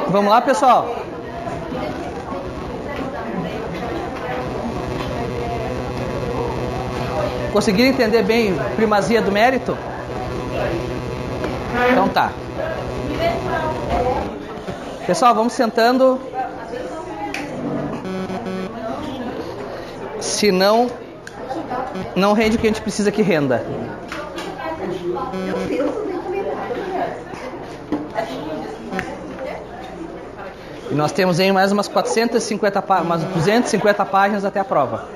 Vamos lá, pessoal? Conseguiram entender bem primazia do mérito? Então tá. Pessoal, vamos sentando. Senão, não rende o que a gente precisa que renda. E nós temos aí mais umas 250 páginas até a prova.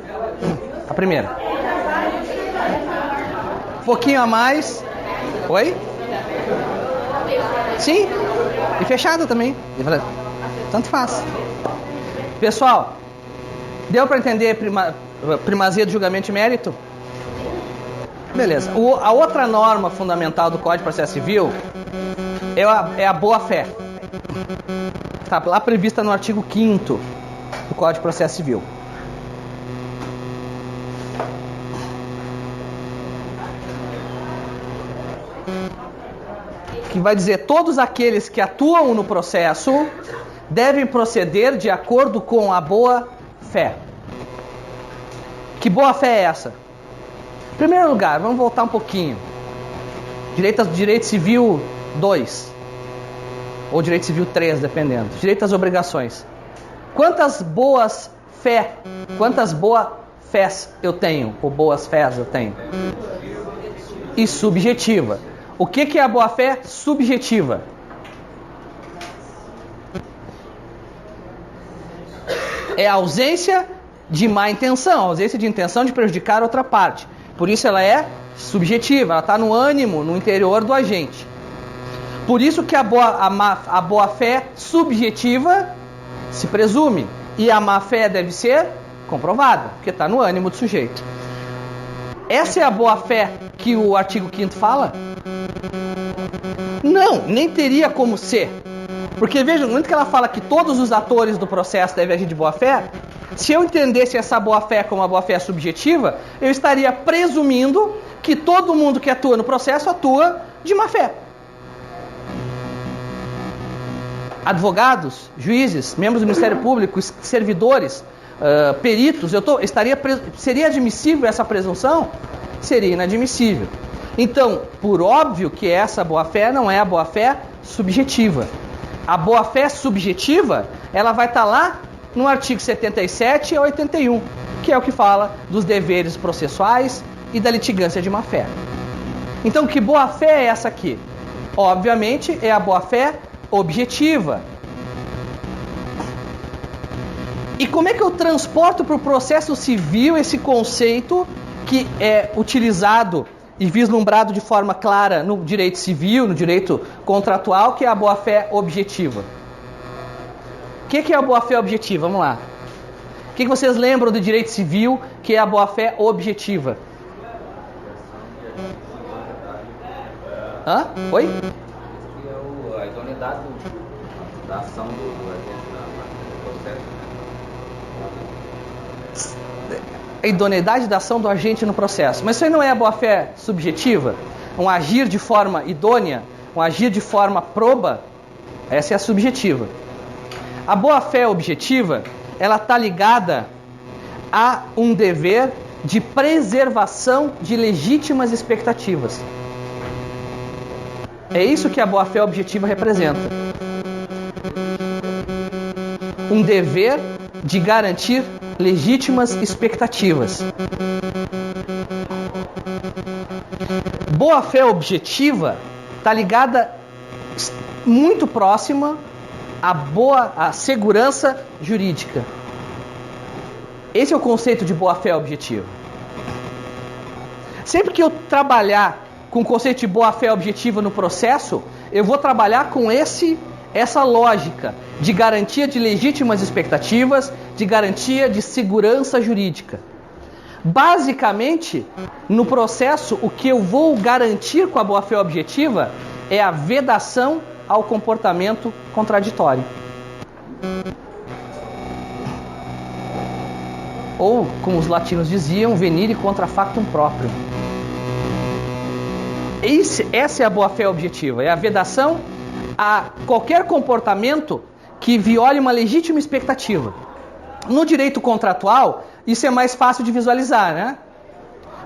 A primeira. Um pouquinho a mais. Oi? Sim. E fechada também. Tanto faz. Pessoal, deu para entender primazia do julgamento de mérito? Beleza. A outra norma fundamental do Código de Processo Civil é a boa-fé. Está lá prevista no artigo 5º do Código de Processo Civil. Que vai dizer: todos aqueles que atuam no processo devem proceder de acordo com a boa-fé. Que boa-fé é essa? Em primeiro lugar, vamos voltar um pouquinho. Direito Civil 2. Ou Direito Civil 3, dependendo. Direito às obrigações. Quantas boas-fés eu tenho? Ou boas-fés eu tenho? E subjetiva. O que é a boa-fé subjetiva? É a ausência de má intenção, a ausência de intenção de prejudicar outra parte. Por isso ela é subjetiva, ela está no ânimo, no interior do agente. Por isso que a boa-fé subjetiva se presume. E a má-fé deve ser comprovada, porque está no ânimo do sujeito. Essa é a boa-fé que o artigo 5º fala? Não, nem teria como ser. Porque vejam, no momento que ela fala que todos os atores do processo devem agir de boa-fé, se eu entendesse essa boa-fé como uma boa-fé subjetiva, eu estaria presumindo que todo mundo que atua no processo atua de má-fé. Advogados, juízes, membros do Ministério Público, servidores, peritos, seria admissível essa presunção? Seria inadmissível. Então, por óbvio que essa boa-fé não é a boa-fé subjetiva. A boa-fé subjetiva, ela vai estar lá no artigo 77 a 81, que é o que fala dos deveres processuais e da litigância de má-fé. Então, que boa-fé é essa aqui? Obviamente, é a boa-fé objetiva. E como é que eu transporto para o processo civil esse conceito que é utilizado e vislumbrado de forma clara no direito civil, no direito contratual, que é a boa-fé objetiva? O que é a boa-fé objetiva? Vamos lá. O que vocês lembram do direito civil que é a boa-fé objetiva? Hã? Oi? A idoneidade da ação do agente no processo. A idoneidade da ação do agente no processo. Mas isso aí não é a boa-fé subjetiva? Um agir de forma idônea? Um agir de forma proba? Essa é a subjetiva. A boa-fé objetiva, ela está ligada a um dever de preservação de legítimas expectativas. É isso que a boa-fé objetiva representa. Um dever de garantir legítimas expectativas. Boa-fé objetiva está ligada muito próxima à segurança jurídica. Esse é o conceito de boa-fé objetiva. Sempre que eu trabalhar com o conceito de boa-fé objetiva no processo, eu vou trabalhar com essa lógica de garantia de legítimas expectativas, de garantia de segurança jurídica. Basicamente, no processo, o que eu vou garantir com a boa-fé objetiva é a vedação ao comportamento contraditório. Ou, como os latinos diziam, venire contra factum próprio. Essa é a boa-fé objetiva, é a vedação a qualquer comportamento que viole uma legítima expectativa. No direito contratual, isso é mais fácil de visualizar, né?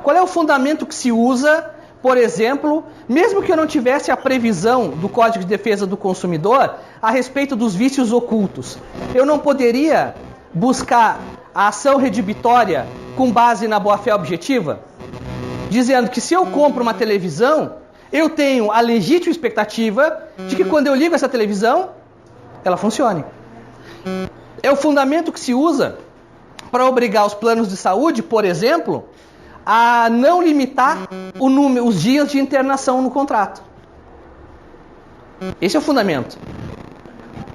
Qual é o fundamento que se usa, por exemplo, mesmo que eu não tivesse a previsão do Código de Defesa do Consumidor a respeito dos vícios ocultos? Eu não poderia buscar a ação redibitória com base na boa-fé objetiva? Dizendo que se eu compro uma televisão, eu tenho a legítima expectativa de que quando eu ligo essa televisão, ela funcione. É o fundamento que se usa para obrigar os planos de saúde, por exemplo, a não limitar os dias de internação no contrato. Esse é o fundamento.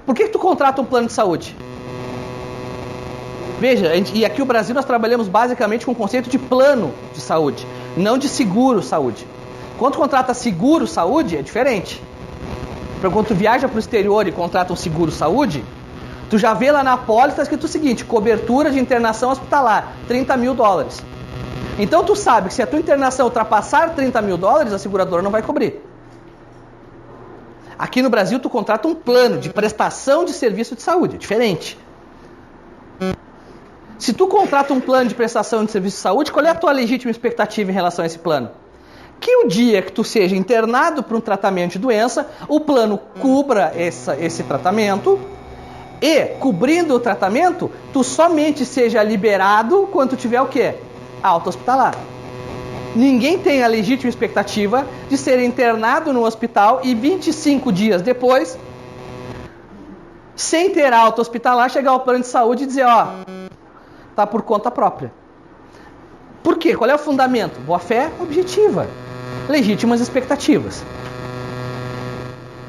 Por que tu contrata um plano de saúde? Veja, e aqui no Brasil nós trabalhamos basicamente com o conceito de plano de saúde, não de seguro saúde. Quando contrata seguro saúde, é diferente. Quando tu viaja para o exterior e contrata um seguro saúde, tu já vê lá na apólice, está escrito o seguinte: cobertura de internação hospitalar, $30 mil. Então tu sabe que se a tua internação ultrapassar $30 mil, a seguradora não vai cobrir. Aqui no Brasil tu contrata um plano de prestação de serviço de saúde, é diferente. Se tu contrata um plano de prestação de serviço de saúde, qual é a tua legítima expectativa em relação a esse plano? Que o dia que tu seja internado para um tratamento de doença, o plano cubra esse tratamento e, cobrindo o tratamento, tu somente seja liberado quando tu tiver o quê? Alta hospitalar. Ninguém tem a legítima expectativa de ser internado no hospital e 25 dias depois, sem ter alta hospitalar, chegar ao plano de saúde e dizer, ó, tá por conta própria. Por quê? Qual é o fundamento? Boa-fé objetiva. Legítimas expectativas.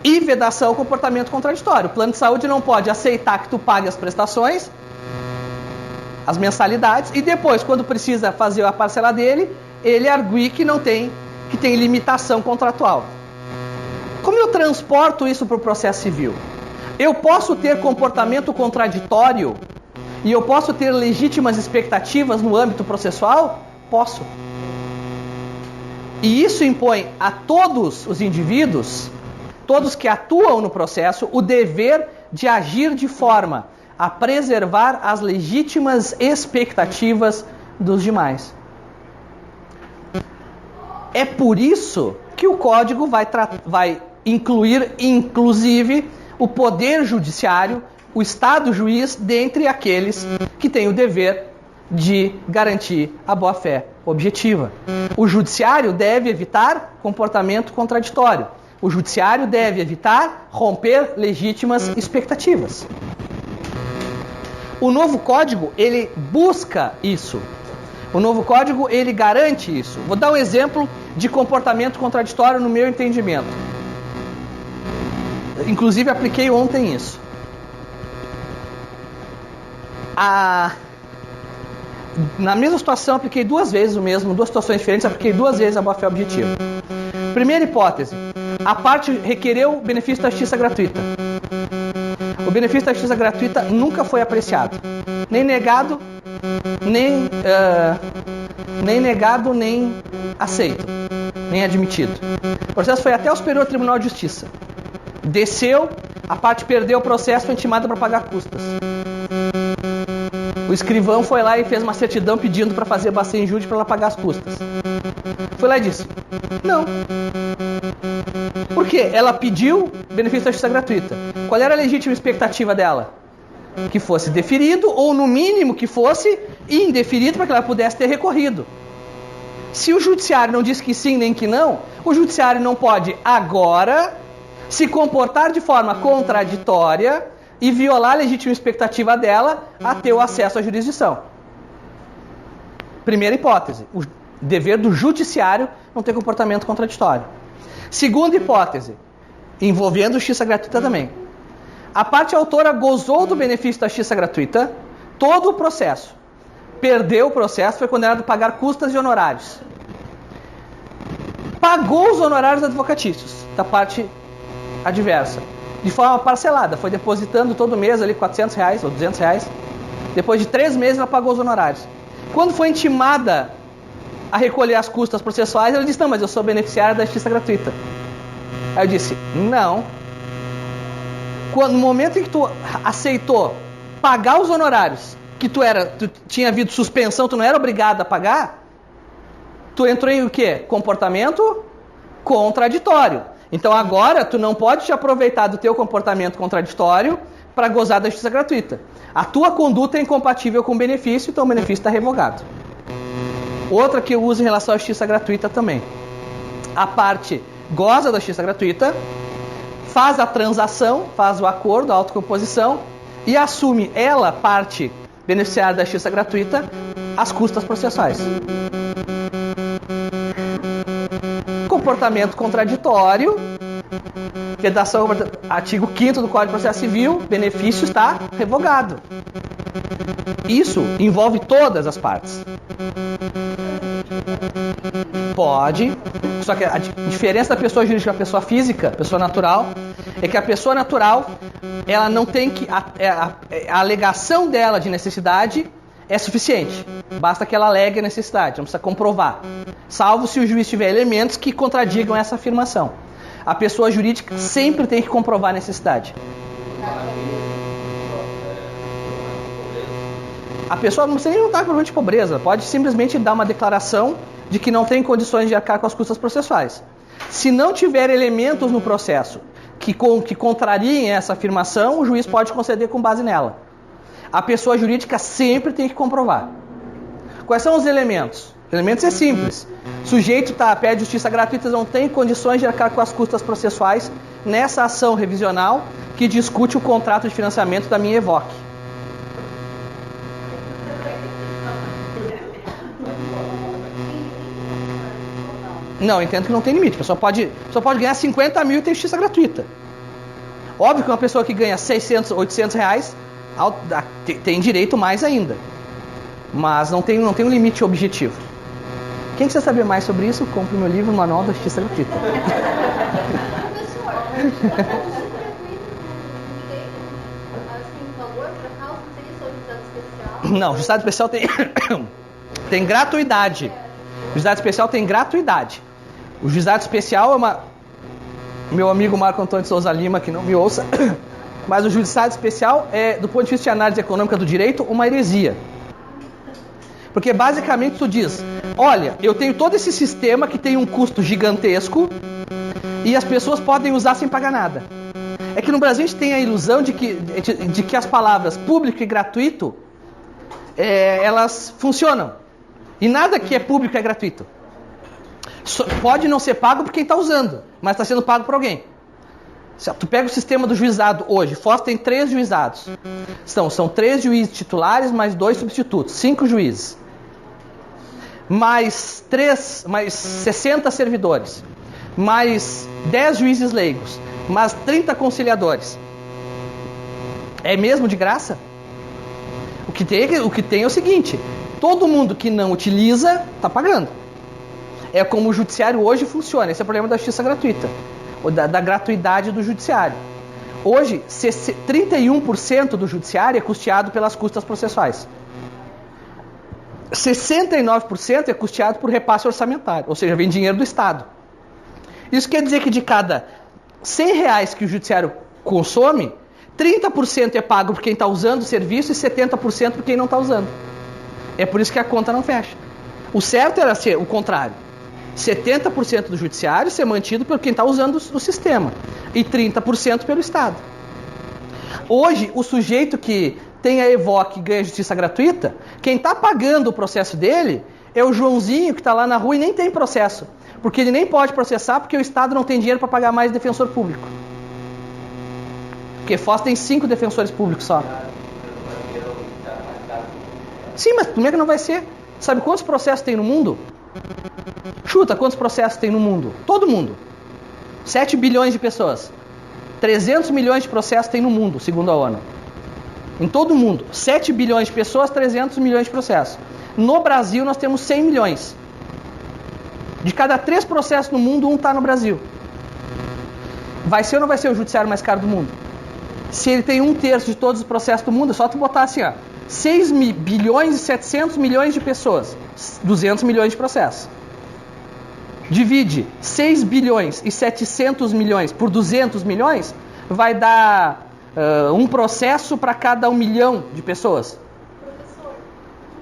E vedação ao comportamento contraditório. O plano de saúde não pode aceitar que tu pague as prestações, as mensalidades, e depois, quando precisa fazer a parcela dele, ele arguir que não tem, que tem limitação contratual. Como eu transporto isso para o processo civil? Eu posso ter comportamento contraditório e eu posso ter legítimas expectativas no âmbito processual? Posso. E isso impõe a todos os indivíduos, todos que atuam no processo, o dever de agir de forma a preservar as legítimas expectativas dos demais. É por isso que o Código vai incluir, inclusive, o Poder Judiciário, o Estado juiz, dentre aqueles que têm o dever de garantir a boa-fé objetiva. O Judiciário deve evitar comportamento contraditório. O Judiciário deve evitar romper legítimas expectativas. O novo Código, ele busca isso. O novo Código, ele garante isso. Vou dar um exemplo de comportamento contraditório no meu entendimento. Inclusive, apliquei ontem isso. Na mesma situação, apliquei duas vezes o mesmo, duas situações diferentes, apliquei duas vezes a boa-fé objetiva. Primeira hipótese, a parte requereu benefício da justiça gratuita. O benefício da justiça gratuita nunca foi apreciado, nem negado, nem aceito, nem admitido. O processo foi até o Superior Tribunal de Justiça. Desceu, a parte perdeu o processo, foi intimada para pagar custas. O escrivão foi lá e fez uma certidão pedindo para fazer bacia em júri para ela pagar as custas. Foi lá e disse, não. Por quê? Ela pediu benefício da justiça gratuita. Qual era a legítima expectativa dela? Que fosse deferido, ou no mínimo que fosse indeferido, para que ela pudesse ter recorrido. Se o judiciário não diz que sim nem que não, o judiciário não pode agora se comportar de forma contraditória e violar a legítima expectativa dela a ter o acesso à jurisdição. Primeira hipótese, o dever do judiciário não ter comportamento contraditório. Segunda hipótese, envolvendo justiça gratuita também. A parte autora gozou do benefício da justiça gratuita, todo o processo. Perdeu o processo, foi condenado a pagar custas e honorários. Pagou os honorários advocatícios da parte adversa, de forma parcelada, foi depositando todo mês ali R$400 ou R$200. Depois de 3 meses ela pagou os honorários. Quando foi intimada a recolher as custas processuais, ela disse, não, mas eu sou beneficiária da justiça gratuita. Aí eu disse, não, No momento em que tu aceitou pagar os honorários, que tu tinha havido suspensão, tu não era obrigado a pagar, tu entrou em o quê? Comportamento contraditório. Então agora tu não pode te aproveitar do teu comportamento contraditório para gozar da justiça gratuita. A tua conduta é incompatível com o benefício, então o benefício está revogado. Outra que eu uso em relação à justiça gratuita também. A parte goza da justiça gratuita, faz a transação, faz o acordo, a autocomposição e assume ela, parte beneficiária da justiça gratuita, as custas processuais. Comportamento contraditório, redação, artigo 5º do Código de Processo Civil, benefício está revogado. Isso envolve todas as partes. Pode, só que a diferença da pessoa jurídica para a pessoa física, pessoa natural, é que a pessoa natural, ela não tem que... A alegação dela de necessidade é suficiente. Basta que ela alegue a necessidade, não precisa comprovar. Salvo se o juiz tiver elementos que contradigam essa afirmação. A pessoa jurídica sempre tem que comprovar a necessidade. A pessoa não precisa nem estar com problema de pobreza, pode simplesmente dar uma declaração de que não tem condições de arcar com as custas processuais. Se não tiver elementos no processo que contrariem essa afirmação, o juiz pode conceder com base nela. A pessoa jurídica sempre tem que comprovar. Quais são os elementos? Os elementos é simples. O sujeito pede justiça gratuita, não tem condições de arcar com as custas processuais nessa ação revisional que discute o contrato de financiamento da minha EVOC. Não, eu entendo que não tem limite. A pessoa pode ganhar 50 mil e ter justiça gratuita. Óbvio que uma pessoa que ganha 600, 800 reais tem direito mais ainda. Mas não tem um limite objetivo. Quem quiser saber mais sobre isso, compre meu livro, Manual da Justiça Gratuita. Não, o juizado especial tem gratuidade. O juizado especial tem gratuidade. O juizado especial é uma... Meu amigo Marco Antônio de Souza Lima, que não me ouça, mas o juizado especial é, do ponto de vista de análise econômica do direito, uma heresia. Porque basicamente tu diz, olha, eu tenho todo esse sistema que tem um custo gigantesco e as pessoas podem usar sem pagar nada. É que no Brasil a gente tem a ilusão de que as palavras público e gratuito, elas funcionam. E nada que é público é gratuito. Pode não ser pago por quem está usando, mas está sendo pago por alguém. Tu pega o sistema do juizado hoje, Foz tem 3 juizados. São 3 juízes titulares, mais 2 substitutos, 5 juízes. Mais 60 servidores, mais 10 juízes leigos, mais 30 conciliadores. É mesmo de graça? O que tem é o seguinte, todo mundo que não utiliza, está pagando. É como o judiciário hoje funciona, esse é o problema da justiça gratuita, ou da gratuidade do judiciário. Hoje, 31% do judiciário é custeado pelas custas processuais. 69% é custeado por repasse orçamentário, ou seja, vem dinheiro do Estado. Isso quer dizer que de cada R$100 que o judiciário consome, 30% é pago por quem está usando o serviço e 70% por quem não está usando. É por isso que a conta não fecha. O certo era ser o contrário. 70% do judiciário ser mantido por quem está usando o sistema e 30% pelo Estado. Hoje, o sujeito que tem a EVOC e ganha justiça gratuita, quem está pagando o processo dele é o Joãozinho que está lá na rua e nem tem processo. Porque ele nem pode processar porque o Estado não tem dinheiro para pagar mais defensor público. Porque Foz tem 5 defensores públicos só. Sim, mas como é que não vai ser? Sabe quantos processos tem no mundo? Chuta, quantos processos tem no mundo? Todo mundo. 7 bilhões de pessoas. 300 milhões de processos tem no mundo, segundo a ONU. Em todo o mundo. 7 bilhões de pessoas, 300 milhões de processos. No Brasil, nós temos 100 milhões. De cada 3 processos no mundo, 1 está no Brasil. Vai ser ou não vai ser o judiciário mais caro do mundo? Se ele tem 1/3 de todos os processos do mundo, é só tu botar assim, ó. 6 bilhões e 700 milhões de pessoas. 200 milhões de processos. Divide 6 bilhões e 700 milhões por 200 milhões, vai dar um processo para cada 1 milhão de pessoas. Professor,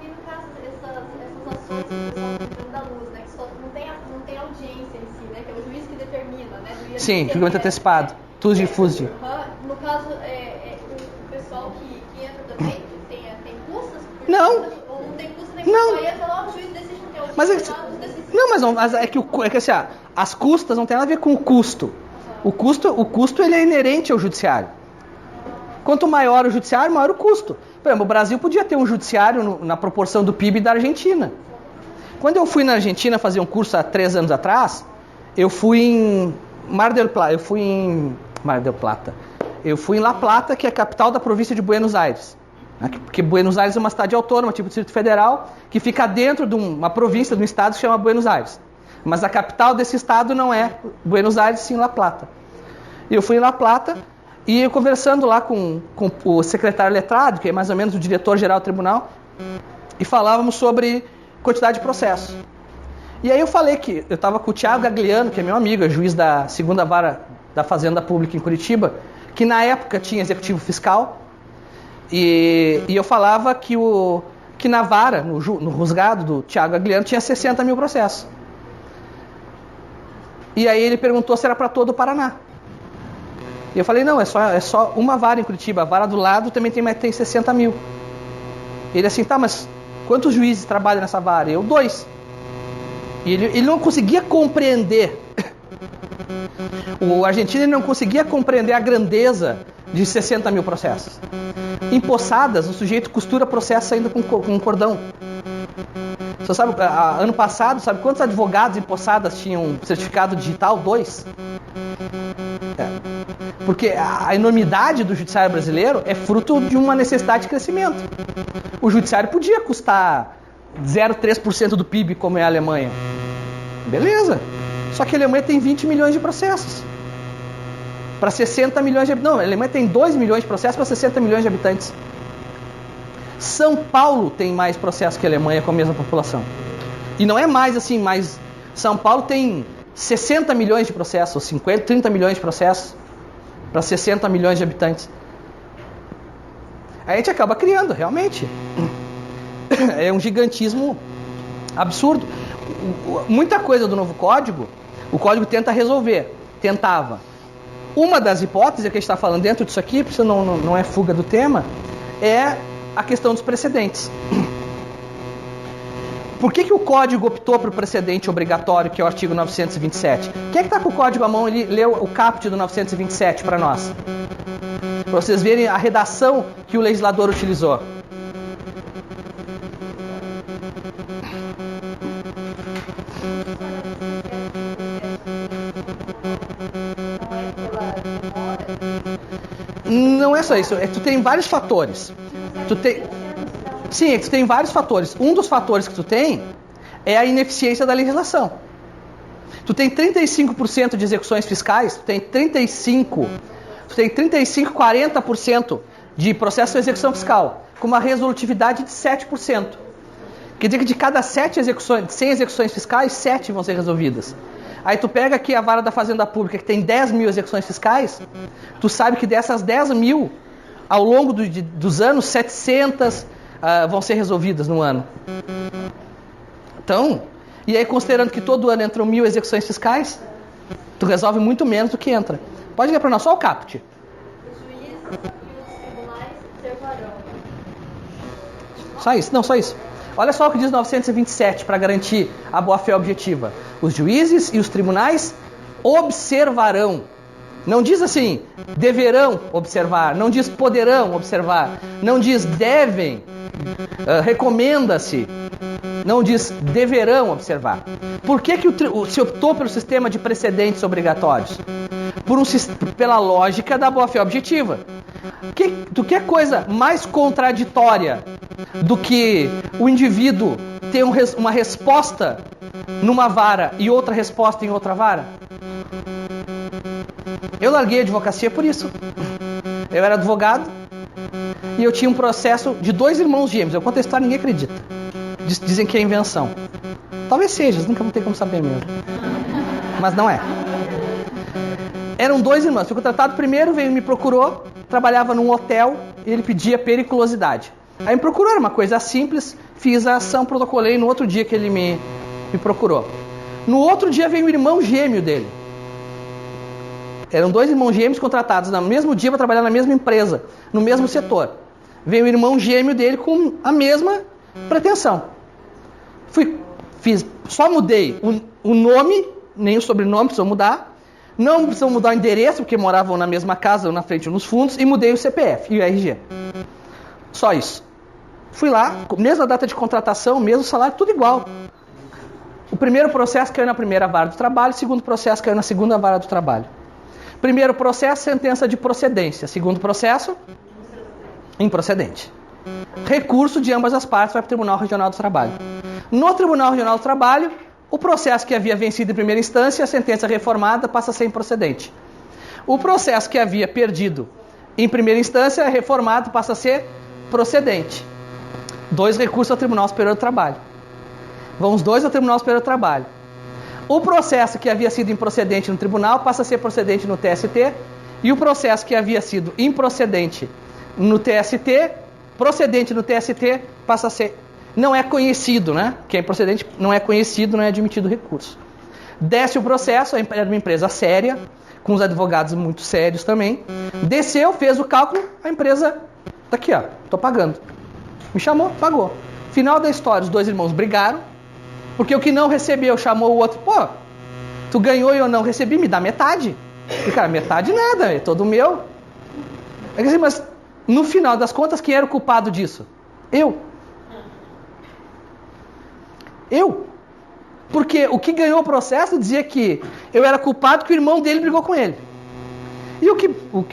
e no caso essas ações que o pessoal está dando da luz, né, que só não tem audiência em si, né, que é o juiz que determina, né? Sim, julgamento antecipado. TUSD e FUSD. No caso, o pessoal que entra também tem custas? Não. Ou não tem custo nem Não. só entra lá, o juiz decide não ter audiência. Mas decide. é que assim, as custas não tem nada a ver com o custo. O custo ele é inerente ao judiciário. Quanto maior o judiciário, maior o custo. Por exemplo, o Brasil podia ter um judiciário na proporção do PIB da Argentina. Quando eu fui na Argentina fazer um curso há 3 anos atrás, eu fui em Mar del Plata. Eu fui em La Plata, que é a capital da província de Buenos Aires. Porque Buenos Aires é uma cidade autônoma, tipo Distrito Federal, que fica dentro de uma província, de um estado que se chama Buenos Aires. Mas a capital desse estado não é Buenos Aires, sim La Plata. Eu fui em La Plata e eu conversando lá com o secretário letrado, que é mais ou menos o diretor-geral do tribunal, e falávamos sobre quantidade de processo. E aí eu falei que eu estava com o Thiago Gagliano, que é meu amigo, é juiz da 2ª Vara da Fazenda Pública em Curitiba, que na época tinha executivo fiscal, e eu falava que na vara, no rusgado do Thiago Gagliano, tinha 60 mil processos. E aí ele perguntou se era para todo o Paraná. E eu falei, não, é só uma vara em Curitiba, a vara do lado também tem 60 mil. Ele assim, tá, mas quantos juízes trabalham nessa vara? Eu, 2. E ele não conseguia compreender, o argentino não conseguia compreender a grandeza de 60 mil processos. Em Poçadas, o sujeito costura processo ainda com cordão. Você sabe, ano passado, sabe quantos advogados em Poçadas tinham certificado digital? 2. Porque a enormidade do judiciário brasileiro é fruto de uma necessidade de crescimento. O judiciário podia custar 0,3% do PIB, como é a Alemanha. Beleza. Só que a Alemanha tem 20 milhões de processos. Para 60 milhões de habitantes. Não, a Alemanha tem 2 milhões de processos para 60 milhões de habitantes. São Paulo tem mais processos que a Alemanha com a mesma população. E não é mais assim, mas São Paulo tem 60 milhões de processos, 50, 30 milhões de processos para 60 milhões de habitantes. Aí a gente acaba criando, realmente. É um gigantismo absurdo. Muita coisa do novo código, o código tentava. Uma das hipóteses que a gente está falando dentro disso aqui, porque isso não é fuga do tema, é a questão dos precedentes. Por que o código optou por precedente obrigatório, que é o artigo 927? Quem é que está com o código à mão? Ele leu o caput do 927 para nós. Para vocês verem a redação que o legislador utilizou. Não é só isso, tu tem vários fatores. Tu tem vários fatores. Um dos fatores que tu tem é a ineficiência da legislação. Tu tem 35% de execuções fiscais, tu tem 40% de processo de execução fiscal, com uma resolutividade de 7%. Quer dizer que de cada 100 execuções fiscais, 7 vão ser resolvidas. Aí tu pega aqui a vara da Fazenda Pública, que tem 10 mil execuções fiscais, tu sabe que dessas 10 mil, ao longo dos anos, 700 vão ser resolvidas no ano. Então, e aí considerando que todo ano entram 1000 execuções fiscais, tu resolve muito menos do que entra. Pode ler para nós só o caput. Os juízes e os tribunais observarão. Só isso. Olha só o que diz 927 para garantir a boa-fé objetiva. Os juízes e os tribunais observarão. Não diz assim, deverão observar. Não diz poderão observar. Não diz devem. Recomenda-se. Não diz deverão observar. Por que se optou pelo sistema de precedentes obrigatórios? Pela lógica da boa-fé objetiva. Tu quer coisa mais contraditória do que o indivíduo ter uma resposta numa vara e outra resposta em outra vara? Eu larguei a advocacia por isso. Eu era advogado e eu tinha um processo de 2 irmãos gêmeos. Eu conto a história e ninguém acredita. Dizem que é invenção. Talvez seja, nunca vão ter como saber mesmo. Mas não é. Eram 2 irmãos. Fui contratado primeiro, veio me procurou. trabalhava num hotel e ele pedia periculosidade. Aí me procurou, era uma coisa simples, fiz a ação, protocolei no outro dia que ele me procurou. No outro dia veio o irmão gêmeo dele. Eram 2 irmãos gêmeos contratados no mesmo dia para trabalhar na mesma empresa, no mesmo setor. Veio o irmão gêmeo dele com a mesma pretensão. Só mudei o nome, nem o sobrenome precisou mudar. Não precisou mudar o endereço, porque moravam na mesma casa, na frente nos fundos, e mudei o CPF e o RG. Só isso. Fui lá, mesma data de contratação, mesmo salário, tudo igual. O primeiro processo caiu na primeira vara do trabalho, o segundo processo caiu na segunda vara do trabalho. Primeiro processo, sentença de procedência. Segundo processo, improcedente. Recurso de ambas as partes vai para o Tribunal Regional do Trabalho. No Tribunal Regional do Trabalho, o processo que havia vencido em primeira instância, a sentença reformada, passa a ser improcedente. O processo que havia perdido em primeira instância, reformado, passa a ser procedente. 2 recursos ao Tribunal Superior do Trabalho. Vão os 2 ao Tribunal Superior do Trabalho. O processo que havia sido improcedente no tribunal passa a ser procedente no TST. E o processo que havia sido improcedente no TST, procedente no TST, passa a ser... Não é conhecido, né? Que é improcedente, não é conhecido, não é admitido recurso. Desce o processo, era uma empresa séria, com os advogados muito sérios também. Desceu, fez o cálculo, a empresa... Tá aqui, ó, tô pagando. Me chamou, pagou. Final da história, os 2 irmãos brigaram, porque o que não recebeu chamou o outro, pô, tu ganhou e eu não recebi, me dá metade. E cara, metade nada, é todo meu. É assim, mas no final das contas, quem era o culpado disso? Eu. Porque o que ganhou o processo dizia que eu era culpado que o irmão dele brigou com ele. E o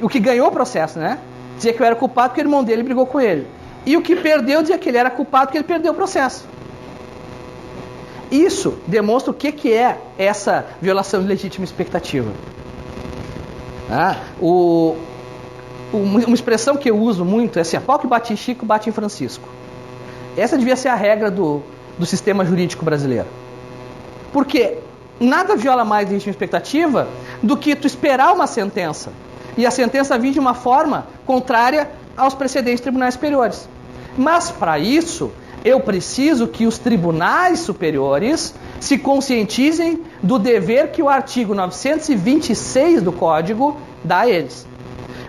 que ganhou o processo, né? Dizia que eu era culpado que o irmão dele brigou com ele. E o que perdeu dizia que ele era culpado porque ele perdeu o processo. Isso demonstra o que é essa violação de legítima expectativa. Uma expressão que eu uso muito é assim, pau que bate em Chico, bate em Francisco. Essa devia ser a regra do sistema jurídico brasileiro. Porque nada viola mais a legítima expectativa do que tu esperar uma sentença. E a sentença vir de uma forma contrária aos precedentes de tribunais superiores. Mas, para isso, eu preciso que os tribunais superiores se conscientizem do dever que o artigo 926 do Código dá a eles.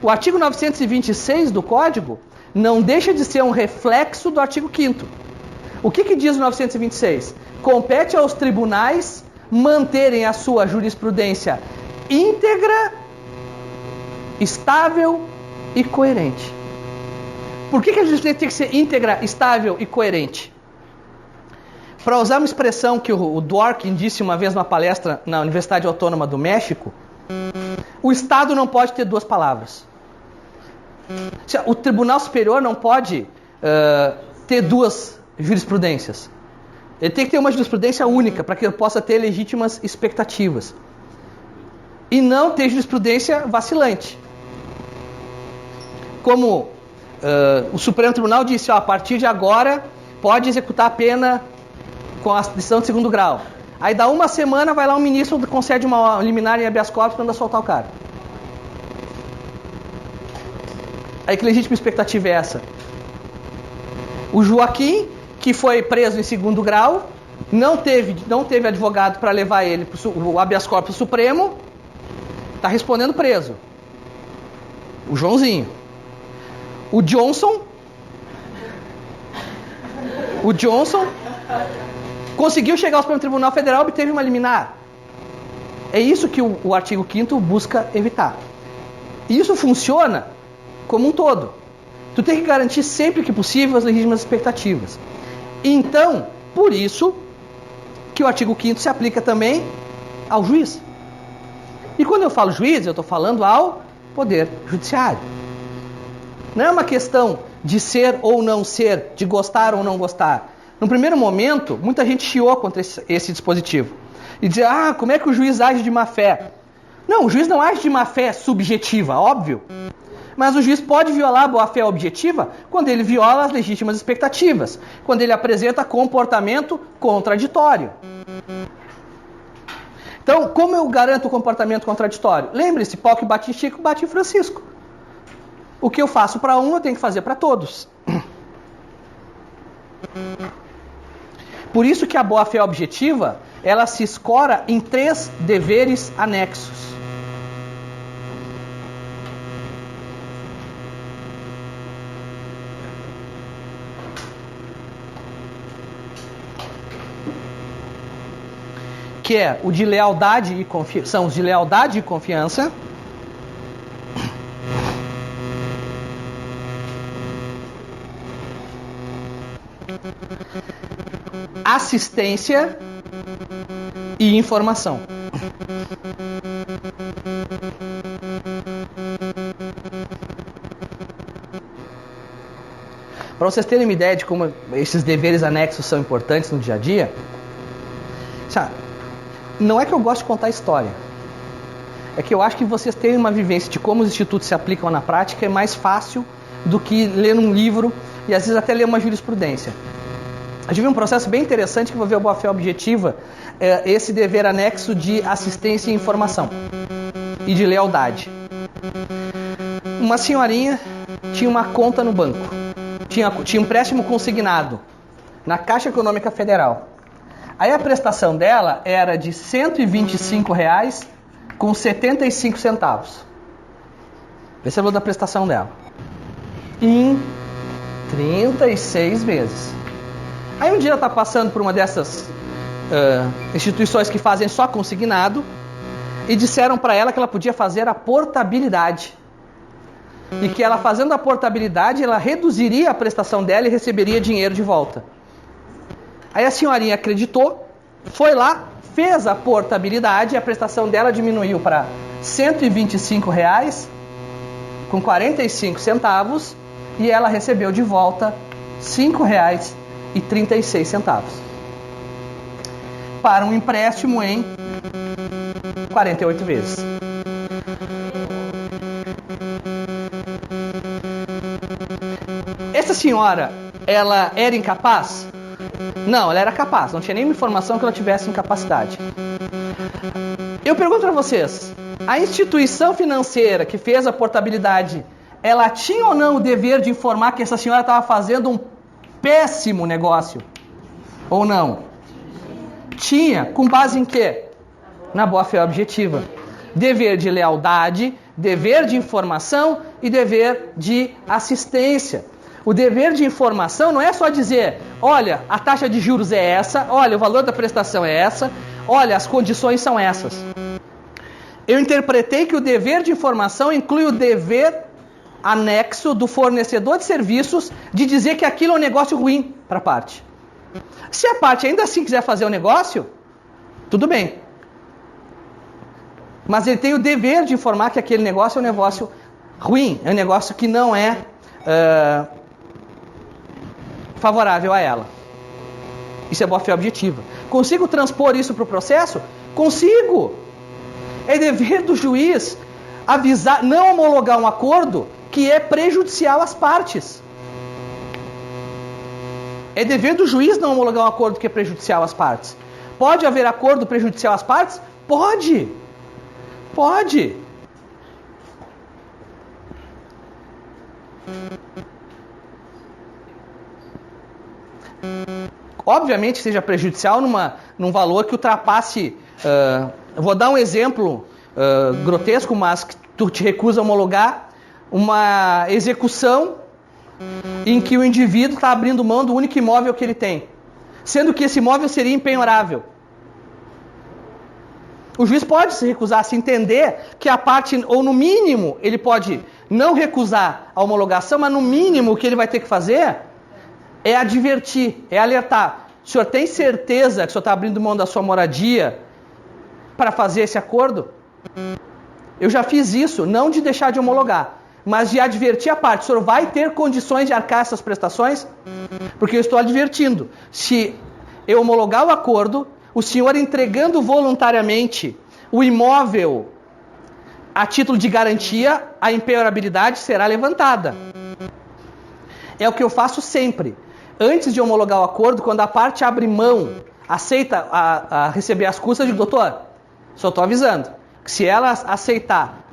O artigo 926 do Código não deixa de ser um reflexo do artigo 5º. O que diz o 926? Compete aos tribunais manterem a sua jurisprudência íntegra, estável e coerente. Por que a jurisprudência tem que ser íntegra, estável e coerente? Para usar uma expressão que o Dworkin disse uma vez numa palestra na Universidade Autônoma do México, o Estado não pode ter 2 palavras. O Tribunal Superior não pode ter 2 jurisprudências. Ele tem que ter uma jurisprudência única para que ele possa ter legítimas expectativas. E não ter jurisprudência vacilante. Como o Supremo Tribunal disse, a partir de agora pode executar a pena com a decisão de 2º grau. Aí dá uma semana, vai lá um ministro concede uma liminar em habeas corpus para mandar soltar o cara. Aí que legítima expectativa é essa? O Joaquim, que foi preso em 2º grau, não teve advogado para levar ele para o habeas corpus Supremo, está respondendo preso. O Joãozinho. O Johnson conseguiu chegar ao Supremo Tribunal Federal e obteve uma liminar. É isso que o artigo 5º busca evitar. E isso funciona como um todo. Tu tem que garantir sempre que possível as legítimas expectativas. Então, por isso que o artigo 5º se aplica também ao juiz. E quando eu falo juiz, eu estou falando ao Poder Judiciário. Não é uma questão de ser ou não ser, de gostar ou não gostar. No primeiro momento, muita gente chiou contra esse dispositivo. E dizia, como é que o juiz age de má fé? Não, o juiz não age de má fé subjetiva, óbvio. Mas o juiz pode violar a boa-fé objetiva quando ele viola as legítimas expectativas, quando ele apresenta comportamento contraditório. Então, como eu garanto o comportamento contraditório? Lembre-se, pau que bate em Chico, bate em Francisco. O que eu faço para um, eu tenho que fazer para todos. Por isso que a boa-fé objetiva, ela se escora em 3 deveres anexos. Que é o de lealdade e confiança, são os de lealdade e confiança, assistência e informação. Para vocês terem uma ideia de como esses deveres anexos são importantes no dia a dia, não é que eu gosto de contar história, é que eu acho que vocês terem uma vivência de como os institutos se aplicam na prática é mais fácil do que ler um livro e às vezes até ler uma jurisprudência. Eu tive um processo bem interessante que envolveu a boa-fé objetiva, esse dever anexo de assistência e informação e de lealdade. Uma senhorinha tinha uma conta no banco, tinha um empréstimo consignado na Caixa Econômica Federal. Aí a prestação dela era de R$ 125,75. Esse é o valor da prestação dela. Em 36 vezes. Aí um dia ela está passando por uma dessas instituições que fazem só consignado e disseram para ela que ela podia fazer a portabilidade. E que ela fazendo a portabilidade, ela reduziria a prestação dela e receberia dinheiro de volta. Aí a senhorinha acreditou, foi lá, fez a portabilidade e a prestação dela diminuiu para R$ 125,45 e ela recebeu de volta R$ 5,36 para um empréstimo em 48 vezes. Essa senhora, ela era incapaz? Não, ela era capaz, não tinha nenhuma informação que ela tivesse incapacidade. Eu pergunto para vocês, a instituição financeira que fez a portabilidade, ela tinha ou não o dever de informar que essa senhora estava fazendo um péssimo negócio? Ou não? Tinha, com base em quê? Na boa-fé objetiva. Dever de lealdade, dever de informação e dever de assistência. O dever de informação não é só dizer, olha, a taxa de juros é essa, olha, o valor da prestação é essa, olha, as condições são essas. Eu interpretei que o dever de informação inclui o dever anexo do fornecedor de serviços de dizer que aquilo é um negócio ruim para a parte. Se a parte ainda assim quiser fazer o negócio, tudo bem. Mas ele tem o dever de informar que aquele negócio é um negócio ruim, é um negócio que não é favorável a ela. Isso é boa-fé objetiva. Consigo transpor isso para o processo? Consigo. É dever do juiz avisar, não homologar um acordo que é prejudicial às partes. É dever do juiz não homologar um acordo que é prejudicial às partes. Pode haver acordo prejudicial às partes? Pode. Pode. Obviamente seja prejudicial num valor que ultrapasse... eu vou dar um exemplo grotesco, mas que tu te recusa a homologar uma execução em que o indivíduo está abrindo mão do único imóvel que ele tem, sendo que esse imóvel seria impenhorável. O juiz pode se recusar a se entender que a parte, ou no mínimo, ele pode não recusar a homologação, mas no mínimo o que ele vai ter que fazer é advertir, é alertar. O senhor tem certeza que o senhor está abrindo mão da sua moradia para fazer esse acordo? Eu já fiz isso, não de deixar de homologar, mas de advertir a parte. O senhor vai ter condições de arcar essas prestações? Porque eu estou advertindo. Se eu homologar o acordo, o senhor entregando voluntariamente o imóvel a título de garantia, a impenhorabilidade será levantada. É o que eu faço sempre. Antes de homologar o acordo, quando a parte abre mão, aceita a receber as custas, eu digo, doutor, só estou avisando, que se ela aceitar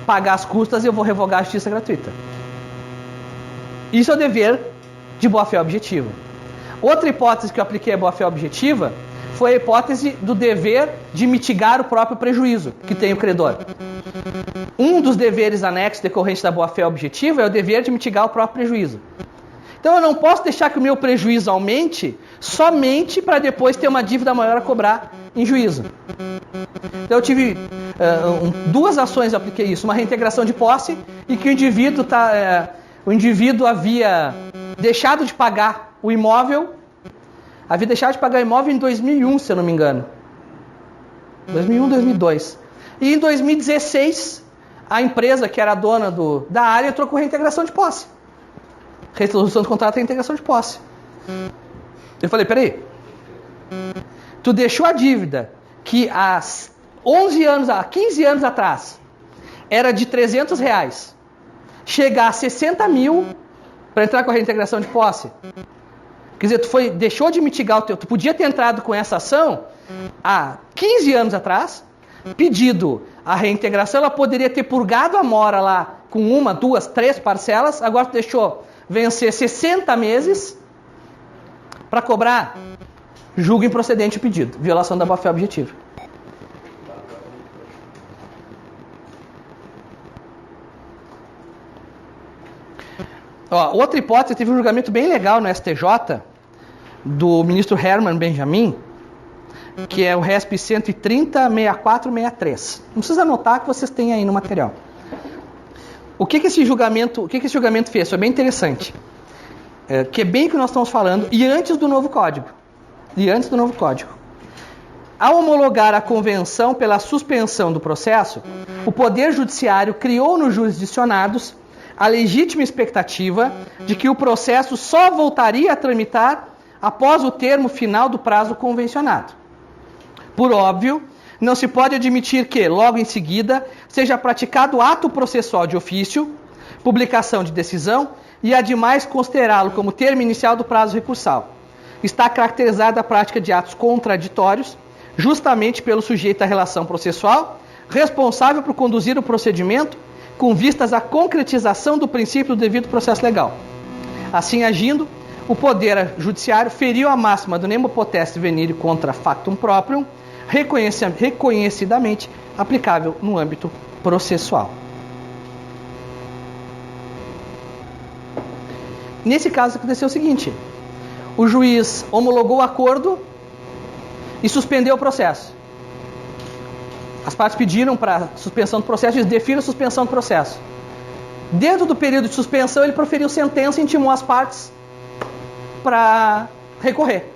pagar as custas, eu vou revogar a justiça gratuita. Isso é o dever de boa-fé objetiva. Outra hipótese que eu apliquei à boa-fé objetiva foi a hipótese do dever de mitigar o próprio prejuízo que tem o credor. Um dos deveres anexos decorrentes da boa-fé objetiva é o dever de mitigar o próprio prejuízo. Então eu não posso deixar que o meu prejuízo aumente somente para depois ter uma dívida maior a cobrar em juízo. Então eu tive duas ações, eu apliquei isso. Uma reintegração de posse e que o indivíduo havia deixado de pagar o imóvel. Havia deixado de pagar o imóvel em 2001, se eu não me engano. 2001, 2002. E em 2016, a empresa que era a dona da área entrou com reintegração de posse. Resolução do contrato é reintegração de posse. Eu falei, peraí. Tu deixou a dívida que há 15 anos atrás era de R$300, chegar a 60 mil para entrar com a reintegração de posse. Quer dizer, deixou de mitigar o teu... Tu podia ter entrado com essa ação há 15 anos atrás, pedido a reintegração, ela poderia ter purgado a mora lá com 1, 2, 3 parcelas, agora tu deixou vencer 60 meses para cobrar julgo improcedente o pedido, violação da boa-fé objetiva. Outra hipótese, teve um julgamento bem legal no STJ do ministro Herman Benjamin, que é o RESP 130.6463. Não precisa anotar, que vocês têm aí no material. O que esse julgamento fez? Foi bem interessante. Que é bem o que nós estamos falando, e antes do novo código. Ao homologar a convenção pela suspensão do processo, o Poder Judiciário criou nos jurisdicionados a legítima expectativa de que o processo só voltaria a tramitar após o termo final do prazo convencionado. Por óbvio, não se pode admitir que, logo em seguida, seja praticado ato processual de ofício, publicação de decisão e, ademais, considerá-lo como termo inicial do prazo recursal. Está caracterizada a prática de atos contraditórios, justamente pelo sujeito à relação processual, responsável por conduzir o procedimento com vistas à concretização do princípio do devido processo legal. Assim agindo, o Poder Judiciário feriu a máxima do nemo potestas venire contra factum proprium, reconhecidamente aplicável no âmbito processual. Nesse caso aconteceu o seguinte: o juiz homologou o acordo e suspendeu o processo. As partes pediram para suspensão do processo, eles definiram a suspensão do processo. Dentro do período de suspensão, ele proferiu sentença e intimou as partes para recorrer.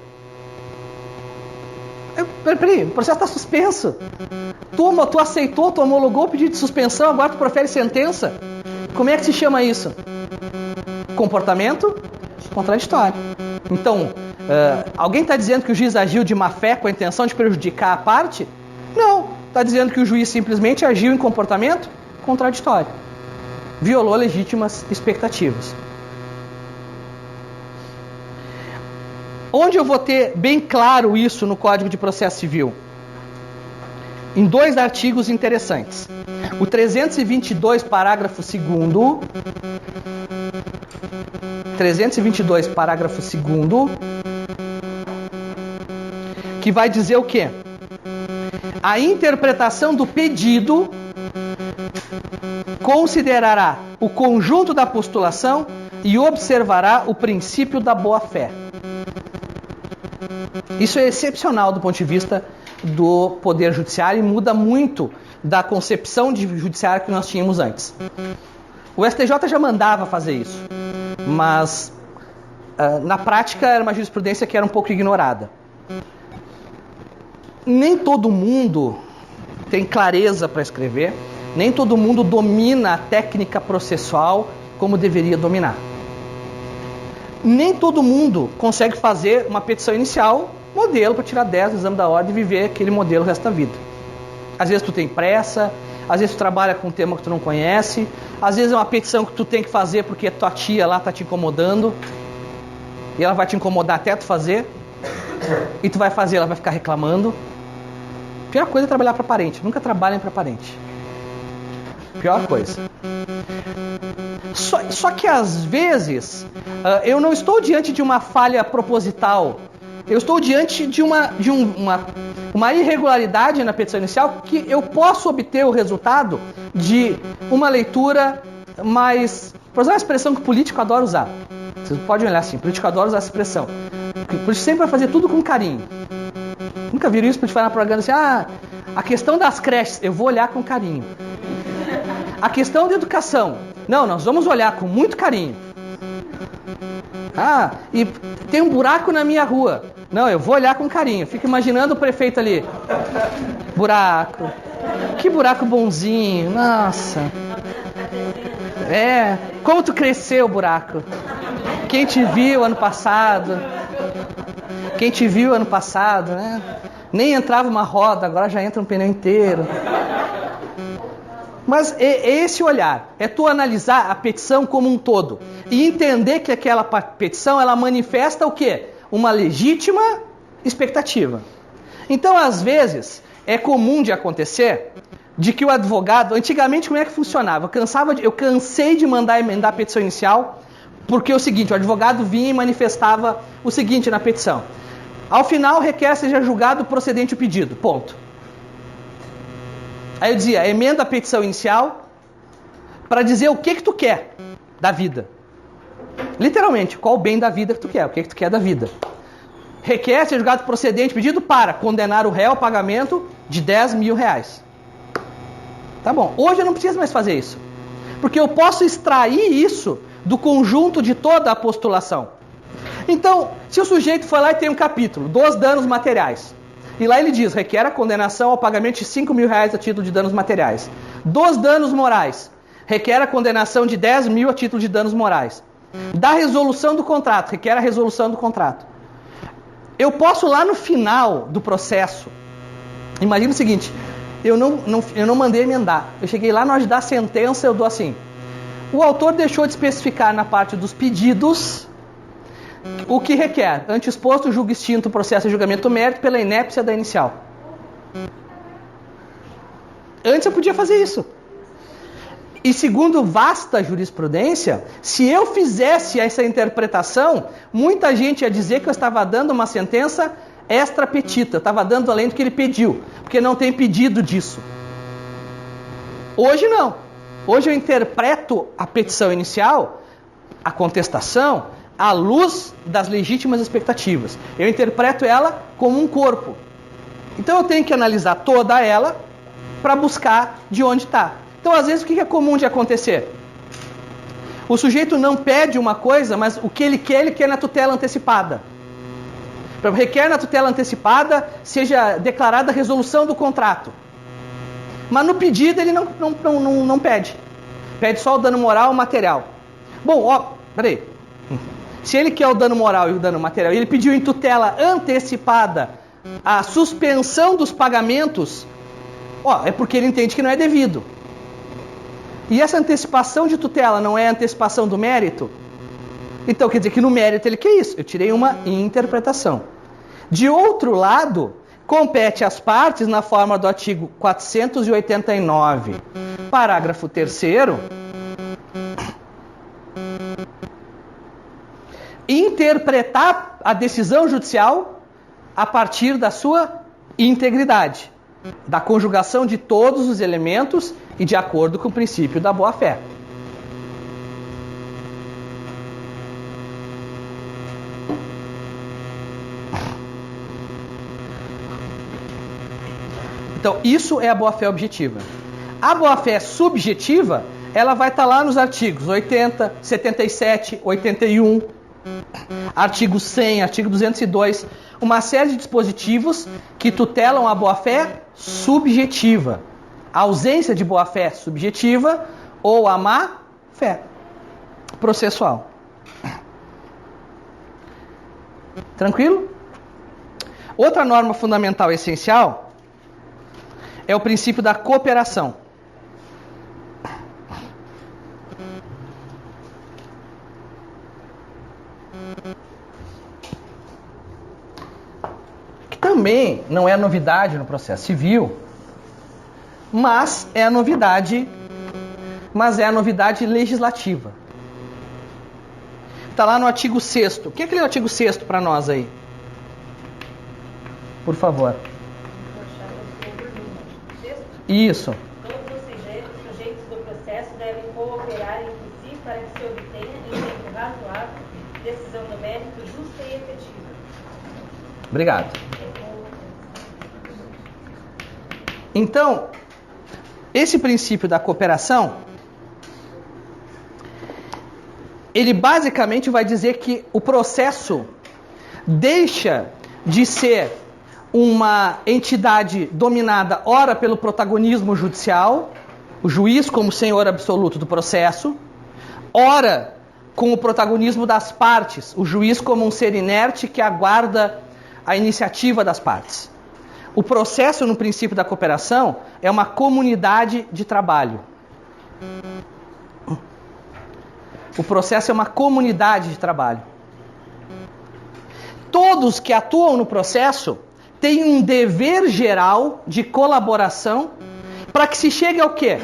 Peraí, o processo está suspenso. Tu aceitou, tu homologou o pedido de suspensão, agora tu profere sentença? Como é que se chama isso? Comportamento contraditório. Então, alguém está dizendo que o juiz agiu de má fé com a intenção de prejudicar a parte? Não. Está dizendo que o juiz simplesmente agiu em comportamento contraditório. Violou legítimas expectativas. Onde eu vou ter bem claro isso no Código de Processo Civil? Em 2 artigos interessantes. O 322, parágrafo 2º. 322, parágrafo 2º. Que vai dizer o quê? A interpretação do pedido considerará o conjunto da postulação e observará o princípio da boa-fé. Isso é excepcional do ponto de vista do Poder Judiciário e muda muito da concepção de judiciário que nós tínhamos antes. O STJ já mandava fazer isso, mas na prática era uma jurisprudência que era um pouco ignorada. Nem todo mundo tem clareza para escrever, nem todo mundo domina a técnica processual como deveria dominar. Nem todo mundo consegue fazer uma petição inicial, modelo para tirar 10 no exame da ordem e viver aquele modelo o resto da vida. Às vezes tu tem pressa, às vezes tu trabalha com um tema que tu não conhece, às vezes é uma petição que tu tem que fazer porque tua tia lá está te incomodando e ela vai te incomodar até tu fazer, e tu vai fazer, ela vai ficar reclamando. A pior coisa é trabalhar para parente. Nunca trabalhem para parente. Pior coisa. Só que às vezes eu não estou diante de uma falha proposital. Eu estou diante de uma irregularidade na petição inicial que eu posso obter o resultado de uma leitura mais... Por usar uma expressão que o político adora usar. Vocês podem olhar assim, o político adora usar essa expressão. O político sempre vai fazer tudo com carinho. Nunca viram isso? O político vai na propaganda assim, a questão das creches, eu vou olhar com carinho. A questão da educação, não, nós vamos olhar com muito carinho. E tem um buraco na minha rua. Não, eu vou olhar com carinho. Fico imaginando o prefeito ali. Buraco. Que buraco bonzinho. Nossa. Como tu cresceu, buraco. Quem te viu ano passado, né? Nem entrava uma roda, agora já entra um pneu inteiro. Mas esse olhar é tu analisar a petição como um todo e entender que aquela petição ela manifesta o quê? Uma legítima expectativa. Então, às vezes, é comum de acontecer de que o advogado, antigamente como é que funcionava? Eu cansei de mandar emendar a petição inicial, porque é o seguinte, o advogado vinha e manifestava o seguinte na petição: ao final requer seja julgado procedente o pedido, ponto. Aí eu dizia, emenda a petição inicial para dizer o que tu quer da vida. Literalmente, qual o bem da vida que tu quer, o que tu quer da vida. Requer ser julgado procedente pedido para condenar o réu ao pagamento de 10 mil reais. Tá bom, hoje eu não preciso mais fazer isso. Porque eu posso extrair isso do conjunto de toda a postulação. Então, se o sujeito foi lá e tem um capítulo, dos danos materiais, e lá ele diz, requer a condenação ao pagamento de 5 mil reais a título de danos materiais. Dos danos morais, requer a condenação de 10 mil a título de danos morais. Da resolução do contrato, requer a resolução do contrato. Eu posso lá no final do processo, imagina o seguinte, eu não mandei emendar, eu cheguei lá na hora de dar a sentença, eu dou assim, o autor deixou de especificar na parte dos pedidos o que requer, ante exposto, julgo extinto o processo de julgamento mérito pela inépcia da inicial. Antes eu podia fazer isso. E segundo vasta jurisprudência, se eu fizesse essa interpretação, muita gente ia dizer que eu estava dando uma sentença extra petita, eu estava dando além do que ele pediu, porque não tem pedido disso. Hoje não. Hoje eu interpreto a petição inicial, a contestação, à luz das legítimas expectativas. Eu interpreto ela como um corpo. Então eu tenho que analisar toda ela para buscar de onde está. Então, às vezes, o que é comum de acontecer? O sujeito não pede uma coisa, mas o que ele quer na tutela antecipada. Requer na tutela antecipada seja declarada a resolução do contrato. Mas no pedido ele não pede. Pede só o dano moral e material. Bom, peraí. Se ele quer o dano moral e o dano material, e ele pediu em tutela antecipada a suspensão dos pagamentos, é porque ele entende que não é devido. E essa antecipação de tutela não é antecipação do mérito? Então quer dizer que no mérito ele quer isso. Eu tirei uma interpretação. De outro lado, compete às partes, na forma do artigo 489, parágrafo 3º, interpretar a decisão judicial a partir da sua integridade, da conjugação de todos os elementos e de acordo com o princípio da boa-fé. Então, isso é a boa-fé objetiva. A boa-fé subjetiva, ela vai estar lá nos artigos 80, 77, 81, artigo 100, artigo 202, uma série de dispositivos que tutelam a boa-fé subjetiva, a ausência de boa-fé subjetiva ou a má-fé processual. Tranquilo? Outra norma fundamental essencial é o princípio da cooperação. Que também não é novidade no processo civil, mas é a novidade mas é a novidade legislativa. Está lá no artigo 6º. O que é aquele artigo 6º para nós aí? Por favor. Isso. Todos os sujeitos do processo devem cooperar entre si para que se obtenha, em tempo razoável, decisão do mérito justa e efetiva. Obrigado. Então, esse princípio da cooperação, ele basicamente vai dizer que o processo deixa de ser uma entidade dominada ora pelo protagonismo judicial, o juiz como senhor absoluto do processo, ora com o protagonismo das partes, o juiz como um ser inerte que aguarda a iniciativa das partes. O processo, no princípio da cooperação, é uma comunidade de trabalho. O processo é uma comunidade de trabalho. Todos que atuam no processo têm um dever geral de colaboração para que se chegue ao quê?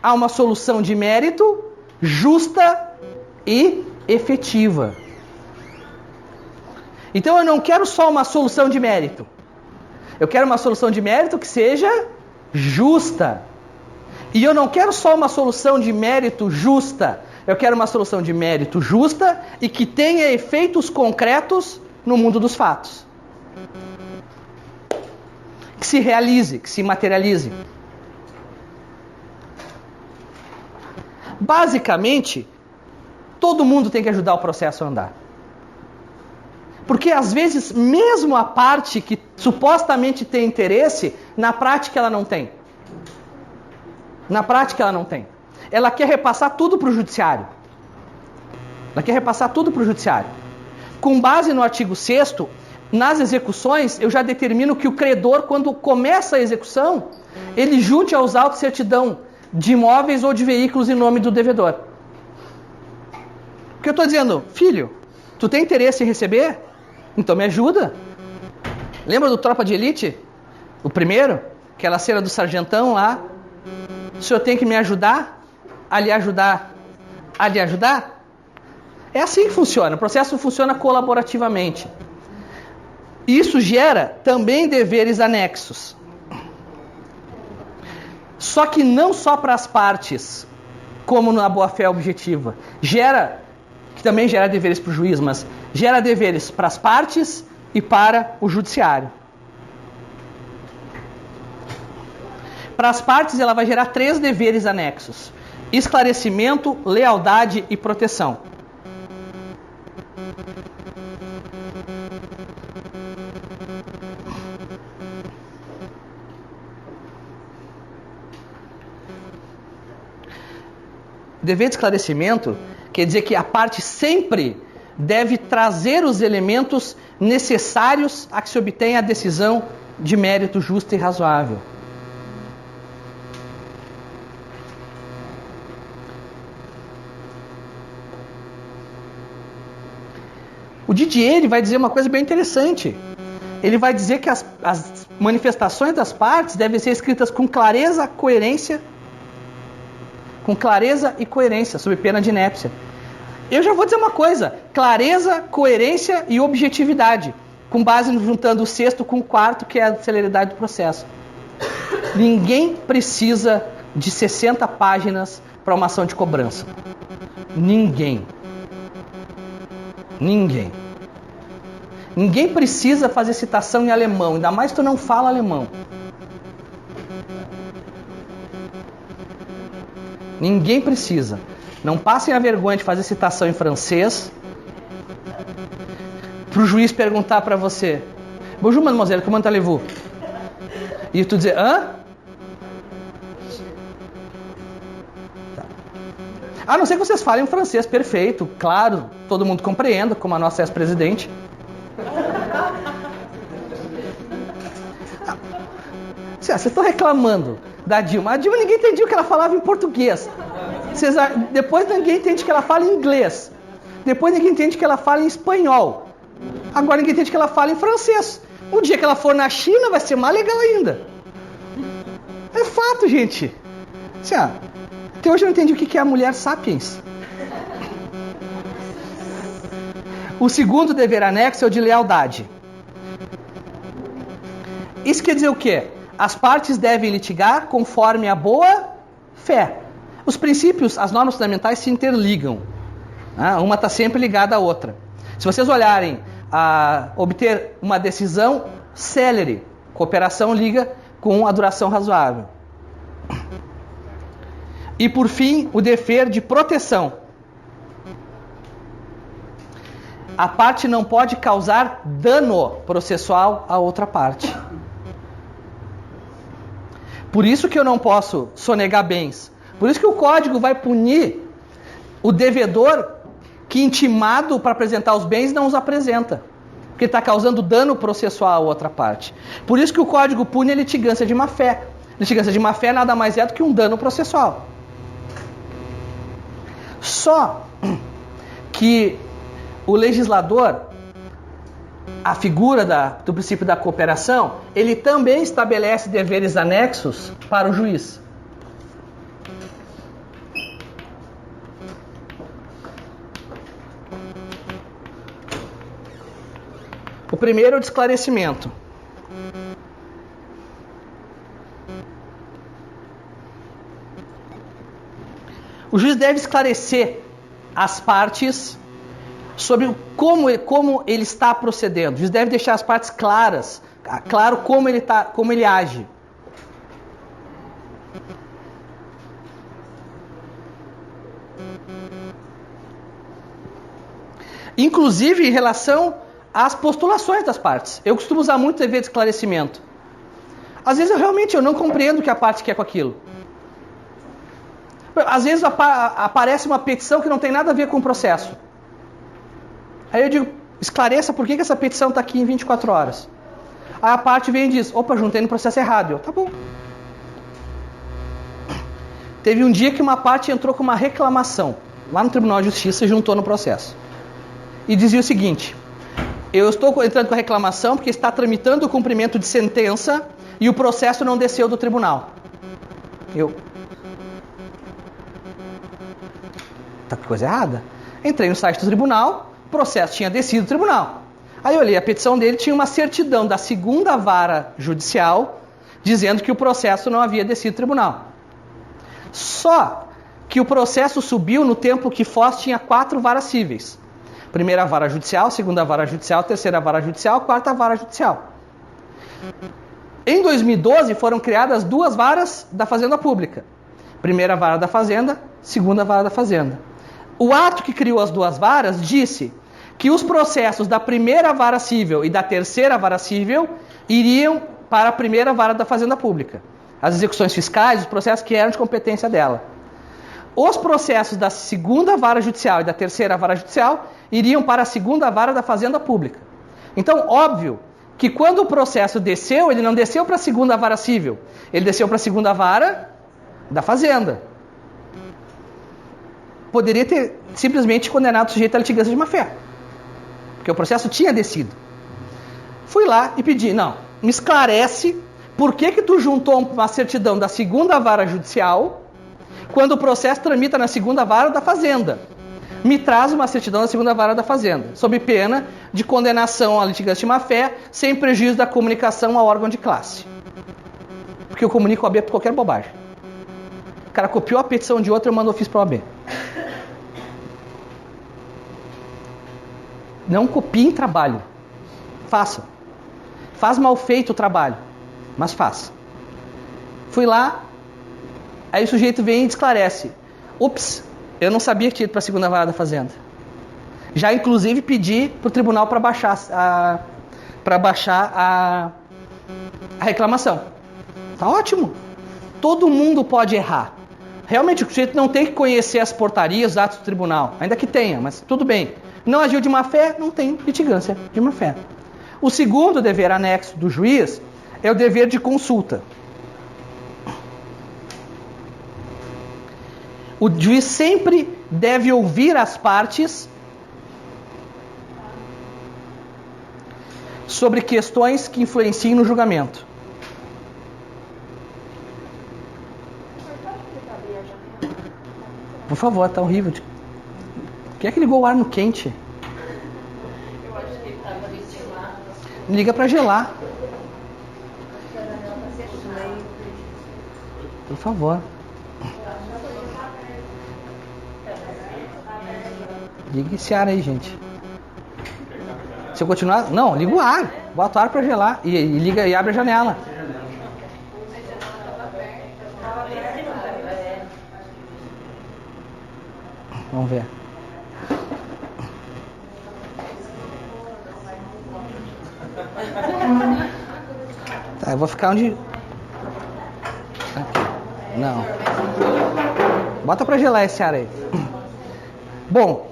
A uma solução de mérito justa e efetiva. Então eu não quero só uma solução de mérito. Eu quero uma solução de mérito que seja justa. E eu não quero só uma solução de mérito justa. Eu quero uma solução de mérito justa e que tenha efeitos concretos no mundo dos fatos. Que se realize, que se materialize. Basicamente, todo mundo tem que ajudar o processo a andar. Porque às vezes, mesmo a parte que supostamente tem interesse, na prática ela não tem. Na prática ela não tem. Ela quer repassar tudo para o judiciário. Ela quer repassar tudo para o judiciário. Com base no artigo 6º, nas execuções, eu já determino que o credor, quando começa a execução, ele junte aos autos certidão de imóveis ou de veículos em nome do devedor. Porque eu estou dizendo, filho, tu tem interesse em receber? Então me ajuda. Lembra do Tropa de Elite? O primeiro? Aquela cena do sargentão lá. O senhor tem que me ajudar? A lhe ajudar? A lhe ajudar? É assim que funciona. O processo funciona colaborativamente. Isso gera também deveres anexos. Só que não só para as partes, como na boa-fé objetiva. Que também gera deveres para o juiz, mas gera deveres para as partes e para o judiciário. Para as partes, ela vai gerar 3 deveres anexos: esclarecimento, lealdade e proteção. Dever de esclarecimento quer dizer que a parte sempre deve trazer os elementos necessários a que se obtenha a decisão de mérito justa e razoável. O Didier ele vai dizer uma coisa bem interessante. Ele vai dizer que as manifestações das partes devem ser escritas com clareza, coerência, sob pena de inépcia. Eu já vou dizer uma coisa: clareza, coerência e objetividade, com base no juntando o 6º com o 4º, que é a celeridade do processo. Ninguém precisa de 60 páginas para uma ação de cobrança. Ninguém precisa fazer citação em alemão, ainda mais se tu não fala alemão. Ninguém precisa. Não passem a vergonha de fazer citação em francês para o juiz perguntar para você: Bonjour, mademoiselle, comment allez-vous? E tu dizer: hã? Tá. A não ser que vocês falem francês perfeito, claro, todo mundo compreenda, como a nossa ex-presidente. Vocês estão reclamando da Dilma. A Dilma ninguém entendia o que ela falava em português. Depois ninguém entende que ela fala em inglês. Depois ninguém entende que ela fala em espanhol. Agora ninguém entende que ela fala em francês. O dia que ela for na China vai ser mais legal ainda. É fato, gente. Até hoje eu não entendi o que é a mulher sapiens. O segundo dever anexo é o de lealdade. Isso quer dizer o quê? As partes devem litigar conforme a boa fé. Os princípios, as normas fundamentais se interligam. Uma está sempre ligada à outra. Se vocês olharem a obter uma decisão célere, cooperação liga com a duração razoável. E por fim, o dever de proteção. A parte não pode causar dano processual à outra parte. Por isso que eu não posso sonegar bens. Por isso que o código vai punir o devedor que, intimado para apresentar os bens, não os apresenta. Porque está causando dano processual à outra parte. Por isso que o código pune a litigância de má-fé. Litigância de má-fé nada mais é do que um dano processual. Só que o legislador, a figura do princípio da cooperação, ele também estabelece deveres anexos para o juiz. O primeiro é o de esclarecimento. O juiz deve esclarecer as partes sobre como ele está procedendo. O juiz deve deixar as partes claras, claro como ele age. Inclusive em relação às postulações das partes. Eu costumo usar muito dever de esclarecimento. Às vezes eu não compreendo o que a parte quer com aquilo. Às vezes aparece uma petição que não tem nada a ver com o processo. Aí eu digo, esclareça por que essa petição está aqui em 24 horas. Aí a parte vem e diz, opa, juntei no processo errado. Eu, tá bom. Teve um dia que uma parte entrou com uma reclamação lá no Tribunal de Justiça e juntou no processo. E dizia o seguinte, eu estou entrando com a reclamação porque está tramitando o cumprimento de sentença e o processo não desceu do tribunal. Tá com coisa errada. Entrei no site do tribunal, o processo tinha descido do tribunal. Aí eu olhei, a petição dele tinha uma certidão da 2ª vara judicial dizendo que o processo não havia descido do tribunal. Só que o processo subiu no tempo que Foz tinha 4 varas cíveis. 1ª vara judicial, 2ª vara judicial, 3ª vara judicial, 4ª vara judicial. Em 2012 foram criadas 2 varas da Fazenda Pública. 1ª vara da Fazenda, 2ª vara da Fazenda. O ato que criou as 2 varas disse que os processos da 1ª vara civil e da 3ª vara civil iriam para a 1ª vara da Fazenda Pública. As execuções fiscais, os processos que eram de competência dela. Os processos da 2ª vara judicial e da 3ª vara judicial iriam para a 2ª vara da Fazenda Pública. Então, óbvio que quando o processo desceu, ele não desceu para a 2ª vara civil, ele desceu para a 2ª vara da Fazenda. Poderia ter simplesmente condenado o sujeito à litigância de má-fé, porque o processo tinha descido. Fui lá e pedi, não, me esclarece por que tu juntou uma certidão da 2ª vara judicial quando o processo tramita na 2ª vara da Fazenda. Me traz uma certidão da 2ª vara da Fazenda, sob pena de condenação à litigância de má-fé, sem prejuízo da comunicação ao órgão de classe. Porque eu comunico ao OAB por qualquer bobagem. O cara copiou a petição de outro e mandou ofício para o OAB. Não copiem trabalho. Façam. Faz mal feito o trabalho, mas faz. Fui lá, aí o sujeito vem e esclarece. Ups, eu não sabia que tinha ido para a 2ª vara da Fazenda. Já inclusive pedi para o tribunal para baixar a reclamação. Tá ótimo. Todo mundo pode errar. Realmente o sujeito não tem que conhecer as portarias, os atos do tribunal. Ainda que tenha, mas tudo bem. Não agiu de má-fé, não tem litigância de má-fé. O segundo dever anexo do juiz é o dever de consulta. O juiz sempre deve ouvir as partes sobre questões que influenciem no julgamento. favor, tá horrível. Quem é que ligou o ar no quente? Eu acho que ele estava ventilando. Liga pra gelar. A janela está fechada. Por favor. Liga esse ar aí, gente. Se eu continuar... Não, liga o ar. Bota o ar pra gelar. E liga e abre a janela. Vamos ver. Tá, eu vou ficar onde... Aqui. Não. Bota pra gelar esse ar aí. Bom,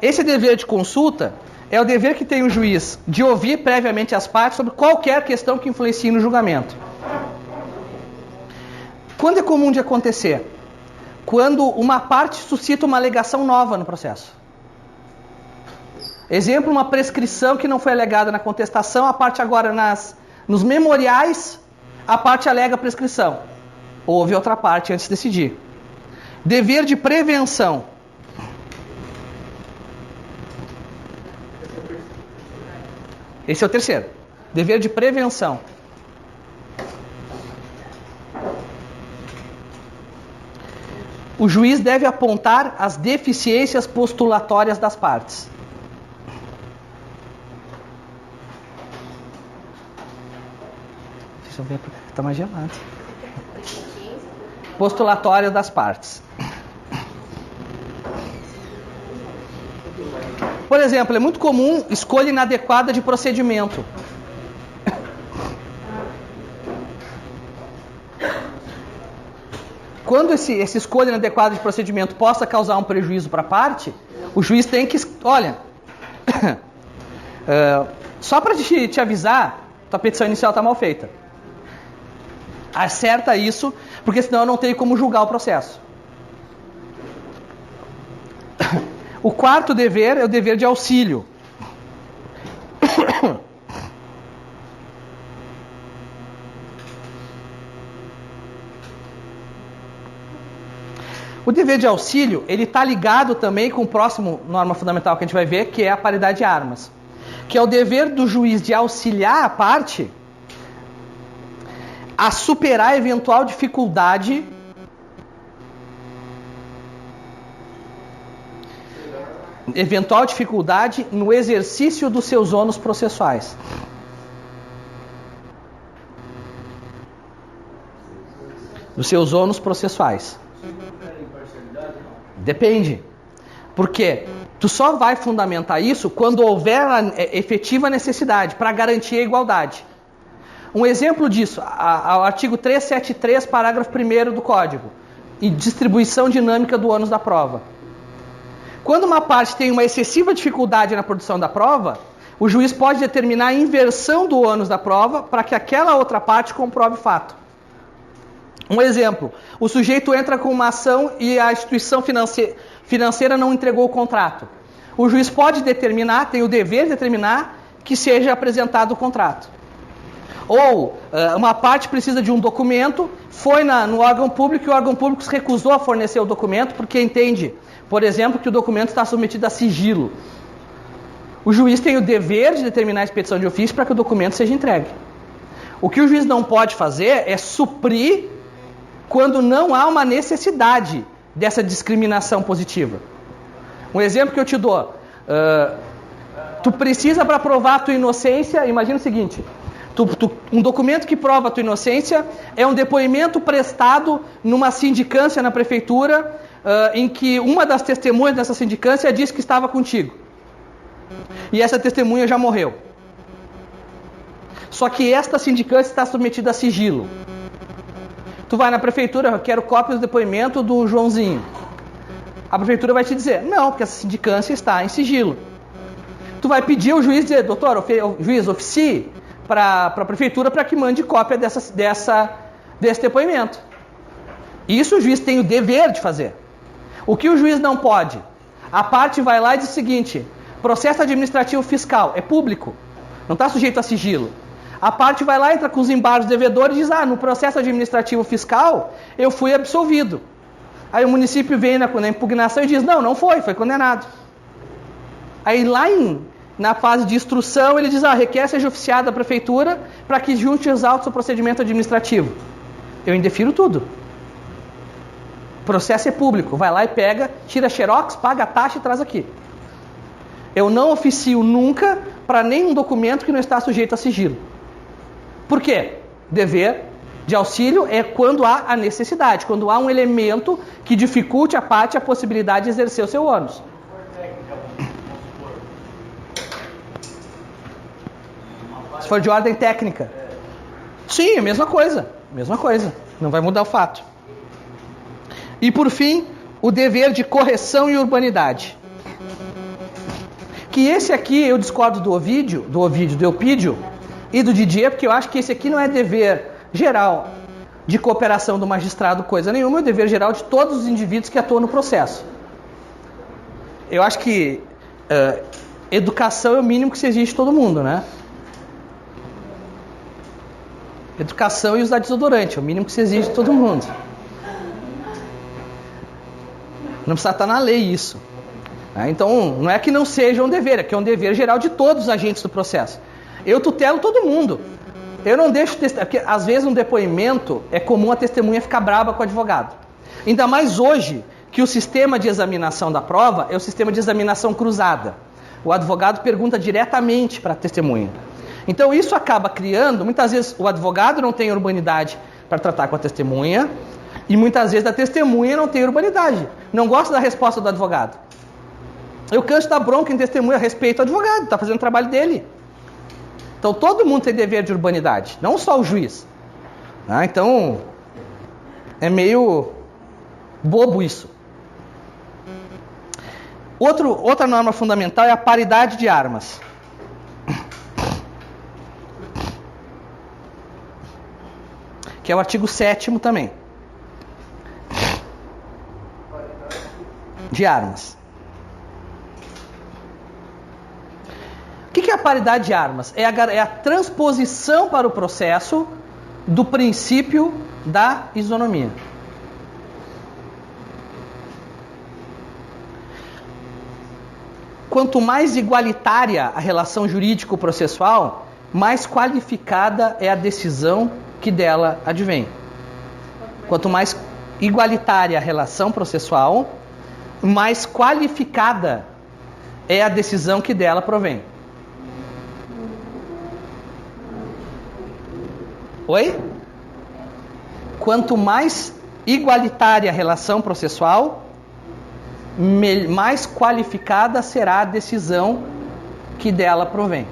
esse dever de consulta é o dever que tem o juiz de ouvir previamente as partes sobre qualquer questão que influencie no julgamento. Quando é comum de acontecer? Quando uma parte suscita uma alegação nova no processo. Exemplo, uma prescrição que não foi alegada na contestação, a parte agora nos memoriais, a parte alega a prescrição. Houve outra parte antes de decidir. Dever de prevenção. Esse é o terceiro. Dever de prevenção. O juiz deve apontar as deficiências postulatórias das partes. Deixa eu ver porque está mais gelado. Postulatórias das partes. Por exemplo, é muito comum escolha inadequada de procedimento. Quando essa escolha inadequada de procedimento possa causar um prejuízo para a parte, o juiz tem que... Olha, só para te avisar, tua petição inicial está mal feita. Acerta isso, porque senão eu não tenho como julgar o processo. O quarto dever é o dever de auxílio. O dever de auxílio, ele está ligado também com o próximo norma fundamental que a gente vai ver, que é a paridade de armas. Que é o dever do juiz de auxiliar a parte a superar eventual dificuldade no exercício dos seus ônus processuais. Dos seus ônus processuais. Depende. Porque tu só vai fundamentar isso quando houver a efetiva necessidade para garantir a igualdade. Um exemplo disso, o artigo 373, parágrafo 1º do Código, e distribuição dinâmica do ônus da prova. Quando uma parte tem uma excessiva dificuldade na produção da prova, o juiz pode determinar a inversão do ônus da prova para que aquela outra parte comprove o fato. Um exemplo, o sujeito entra com uma ação e a instituição financeira não entregou o contrato. O juiz pode determinar, tem o dever de determinar, que seja apresentado o contrato. Ou uma parte precisa de um documento, foi no órgão público e o órgão público se recusou a fornecer o documento porque entende, por exemplo, que o documento está submetido a sigilo. O juiz tem o dever de determinar a expedição de ofício para que o documento seja entregue. O que o juiz não pode fazer é suprir quando não há uma necessidade dessa discriminação positiva. Um exemplo que eu te dou. Tu precisa, para provar a tua inocência, imagina o seguinte... um documento que prova a tua inocência é um depoimento prestado numa sindicância na prefeitura, em que uma das testemunhas dessa sindicância disse que estava contigo. E essa testemunha já morreu. Só que esta sindicância está submetida a sigilo. Tu vai na prefeitura, eu quero cópia do depoimento do Joãozinho. A prefeitura vai te dizer, não, porque essa sindicância está em sigilo. Tu vai pedir ao juiz, dizer, doutor, juiz, oficie para a prefeitura para que mande cópia desse depoimento. Isso o juiz tem o dever de fazer. O que o juiz não pode? A parte vai lá e diz o seguinte, processo administrativo fiscal, é público, não está sujeito a sigilo. A parte vai lá, entra com os embargos devedores e diz, no processo administrativo fiscal eu fui absolvido. Aí o município vem na impugnação e diz, não foi condenado. Aí lá na fase de instrução ele diz, requer seja oficiado à prefeitura para que junte os autos ao procedimento administrativo. Eu indefiro tudo. O processo é público, vai lá e pega, tira xerox, paga a taxa e traz aqui. Eu não oficio nunca para nenhum documento que não está sujeito a sigilo. Por quê? Dever de auxílio é quando há a necessidade, quando há um elemento que dificulte a parte a possibilidade de exercer o seu ônus. Se for de ordem técnica. Sim, a mesma coisa. Não vai mudar o fato. E por fim, o dever de correção e urbanidade. Que esse aqui eu discordo do Eupídio e do Didier, porque eu acho que esse aqui não é dever geral de cooperação do magistrado, coisa nenhuma, é o dever geral de todos os indivíduos que atuam no processo. Eu acho que educação é o mínimo que se exige de todo mundo, né? Educação e usar desodorante, é o mínimo que se exige de todo mundo. Não precisa estar na lei isso. Então, não é que não seja um dever, é que é um dever geral de todos os agentes do processo. Eu tutelo todo mundo. Eu não deixo porque às vezes um depoimento é comum a testemunha ficar braba com o advogado. Ainda mais hoje que o sistema de examinação da prova é o sistema de examinação cruzada. O advogado pergunta diretamente para a testemunha. Então isso acaba criando, muitas vezes o advogado não tem urbanidade para tratar com a testemunha e muitas vezes a testemunha não tem urbanidade. Não gosta da resposta do advogado. Eu canso da bronca em testemunha, respeito ao advogado, está fazendo o trabalho dele. Então todo mundo tem dever de urbanidade, não só o juiz. Então é meio bobo isso. Outra norma fundamental é a paridade de armas. Que é o artigo 7º também. De armas. O que é a paridade de armas? É a transposição para o processo do princípio da isonomia. Quanto mais igualitária a relação jurídico-processual, mais qualificada é a decisão que dela advém. Quanto mais igualitária a relação processual, mais qualificada é a decisão que dela provém. Oi? Quanto mais igualitária a relação processual, mais qualificada será a decisão que dela provém.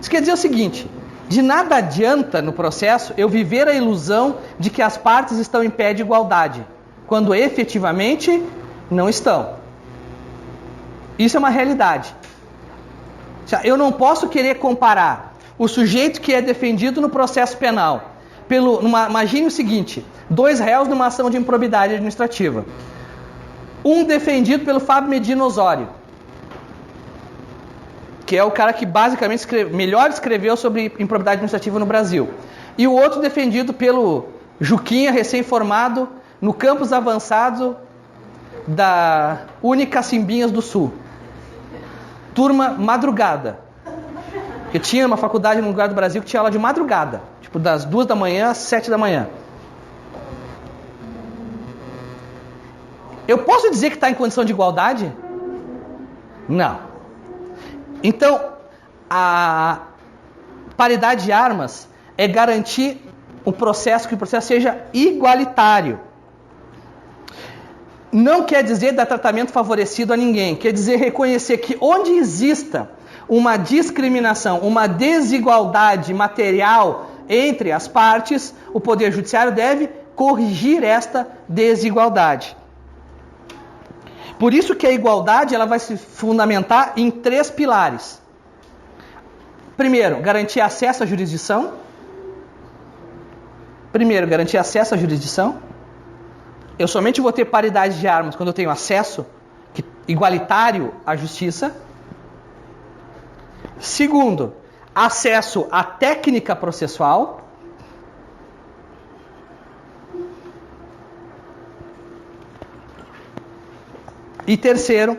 Isso quer dizer o seguinte: de nada adianta no processo eu viver a ilusão de que as partes estão em pé de igualdade, quando efetivamente não estão. Isso é uma realidade. Eu não posso querer comparar o sujeito que é defendido no processo penal. Imagine o seguinte: 2 réus numa ação de improbidade administrativa. Um defendido pelo Fábio Medina Osório, que é o cara que basicamente melhor escreveu sobre improbidade administrativa no Brasil. E o outro defendido pelo Juquinha, recém-formado, no campus avançado da Unicacimbinhas do Sul. Turma madrugada. Porque tinha uma faculdade no lugar do Brasil que tinha aula de madrugada. Tipo, das 2 da manhã às 7 da manhã. Eu posso dizer que está em condição de igualdade? Não. Então, a paridade de armas é garantir que o processo seja igualitário. Não quer dizer dar tratamento favorecido a ninguém. Quer dizer reconhecer que onde exista uma discriminação, uma desigualdade material entre as partes, o Poder Judiciário deve corrigir esta desigualdade. Por isso que a igualdade ela vai se fundamentar em 3 pilares. Primeiro, garantir acesso à jurisdição. Eu somente vou ter paridade de armas quando eu tenho acesso igualitário à justiça. Segundo, acesso à técnica processual. E terceiro,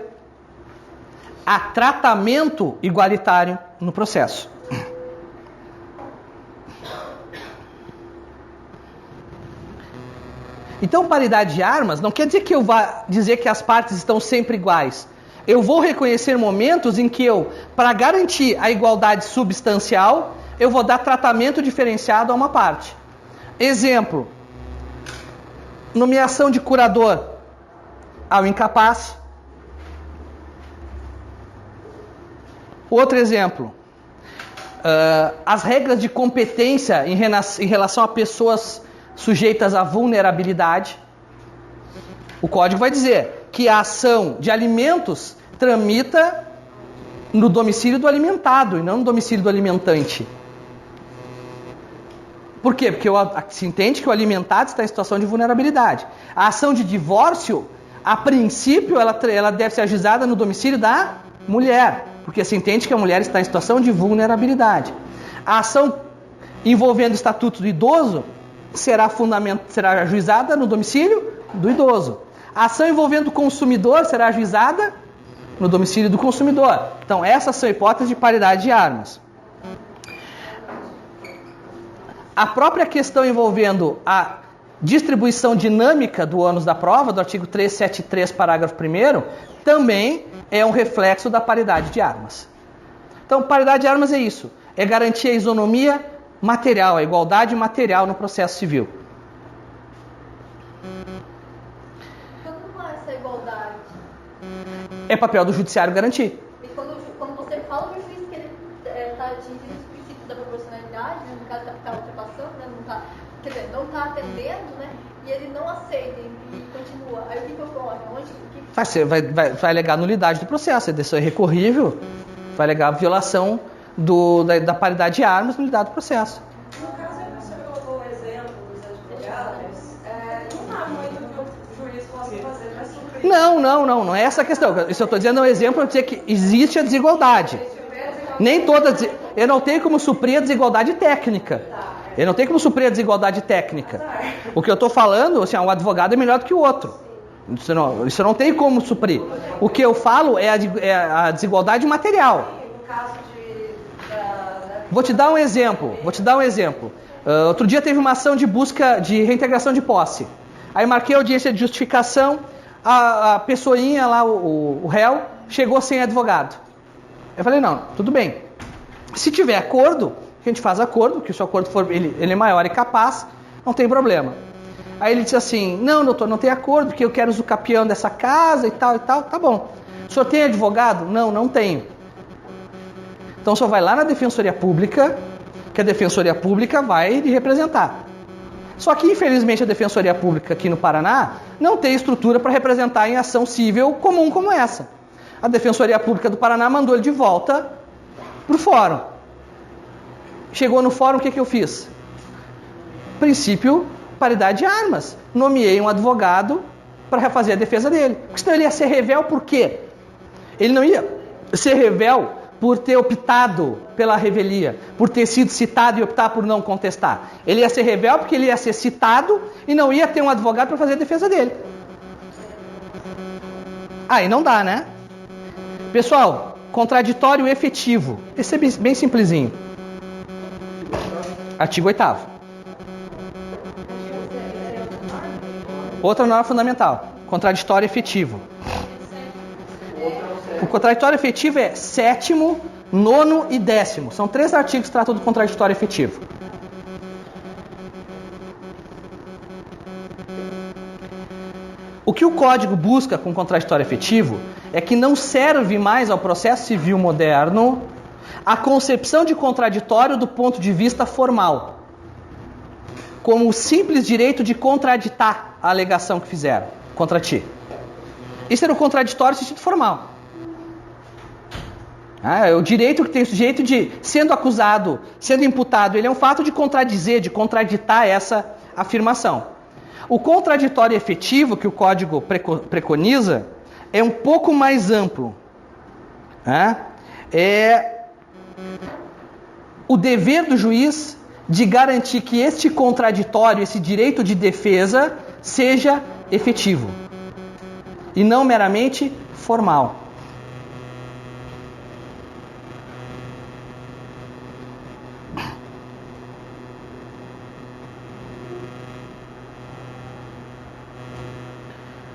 há tratamento igualitário no processo. Então, paridade de armas não quer dizer que eu vá dizer que as partes estão sempre iguais. Eu vou reconhecer momentos em que eu, para garantir a igualdade substancial, eu vou dar tratamento diferenciado a uma parte. Exemplo, nomeação de curador ao incapaz. Outro exemplo, as regras de competência em relação a pessoas sujeitas à vulnerabilidade. O código vai dizer que a ação de alimentos tramita no domicílio do alimentado e não no domicílio do alimentante. Por quê? Porque se entende que o alimentado está em situação de vulnerabilidade. A ação de divórcio, a princípio, ela deve ser ajuizada no domicílio da mulher, porque se entende que a mulher está em situação de vulnerabilidade. A ação envolvendo o estatuto do idoso será ajuizada no domicílio do idoso. A ação envolvendo o consumidor será ajuizada no domicílio do consumidor. Então, essas são hipóteses de paridade de armas. A própria questão envolvendo a distribuição dinâmica do ônus da prova, do artigo 373, parágrafo 1º, também é um reflexo da paridade de armas. Então, paridade de armas é isso. É garantir a isonomia material, a igualdade material no processo civil. Quando não há essa igualdade? É papel do judiciário garantir. E quando você fala do juiz que ele está atingindo os princípios da proporcionalidade, né, no caso da ficar ultrapassando, né, não está atendendo, né, e ele não aceita e continua. Aí o que ocorre? Vai alegar nulidade do processo, a decisão é recorrível, vai alegar violação da paridade de armas, nulidade do processo. No caso, você colocou o exemplo dos advogados, não há muito que o juiz possa fazer para suprir. Não é essa a questão. Isso eu estou dizendo é um exemplo para dizer que existe a desigualdade. Nem toda. Eu não tenho como suprir a desigualdade técnica. O que eu estou falando, assim, um advogado é melhor do que o outro. Isso não tem como suprir. O que eu falo é a desigualdade material. No caso Vou te dar um exemplo. Outro dia teve uma ação de busca de reintegração de posse. Aí marquei a audiência de justificação, a pessoinha lá, o réu, chegou sem advogado. Eu falei, não, tudo bem. Se tiver acordo, a gente faz acordo, que se o acordo for ele é maior e capaz, não tem problema. Aí ele disse assim, não, doutor, não tem acordo, porque eu quero o capião dessa casa e tal, tá bom. O senhor tem advogado? Não tenho. Então o senhor vai lá na Defensoria Pública, que a Defensoria Pública vai lhe representar. Só que, infelizmente, a Defensoria Pública aqui no Paraná não tem estrutura para representar em ação civil comum como essa. A Defensoria Pública do Paraná mandou ele de volta para o fórum. Chegou no fórum, o que eu fiz? Princípio, paridade de armas. Nomeei um advogado para refazer a defesa dele. Porque senão ele ia ser revel por quê? Ele não ia ser revel por ter optado pela revelia, por ter sido citado e optar por não contestar. Ele ia ser revel porque ele ia ser citado e não ia ter um advogado para fazer a defesa dele. Aí não dá, né? Pessoal, contraditório efetivo. Esse é bem simplesinho. Artigo 8º. Outra norma fundamental. Contraditório efetivo. O contraditório efetivo é 7º, 9º e 10º. São 3 artigos que tratam do contraditório efetivo. O que o Código busca com contraditório efetivo é que não serve mais ao processo civil moderno a concepção de contraditório do ponto de vista formal, como o simples direito de contraditar a alegação que fizeram contra ti. Isso era o contraditório no sentido formal. É o direito que tem o sujeito de, sendo acusado, sendo imputado, ele é um fato de contradizer, de contraditar essa afirmação. O contraditório efetivo que o Código preconiza é um pouco mais amplo. É o dever do juiz de garantir que este contraditório, esse direito de defesa, seja efetivo. e não meramente formal.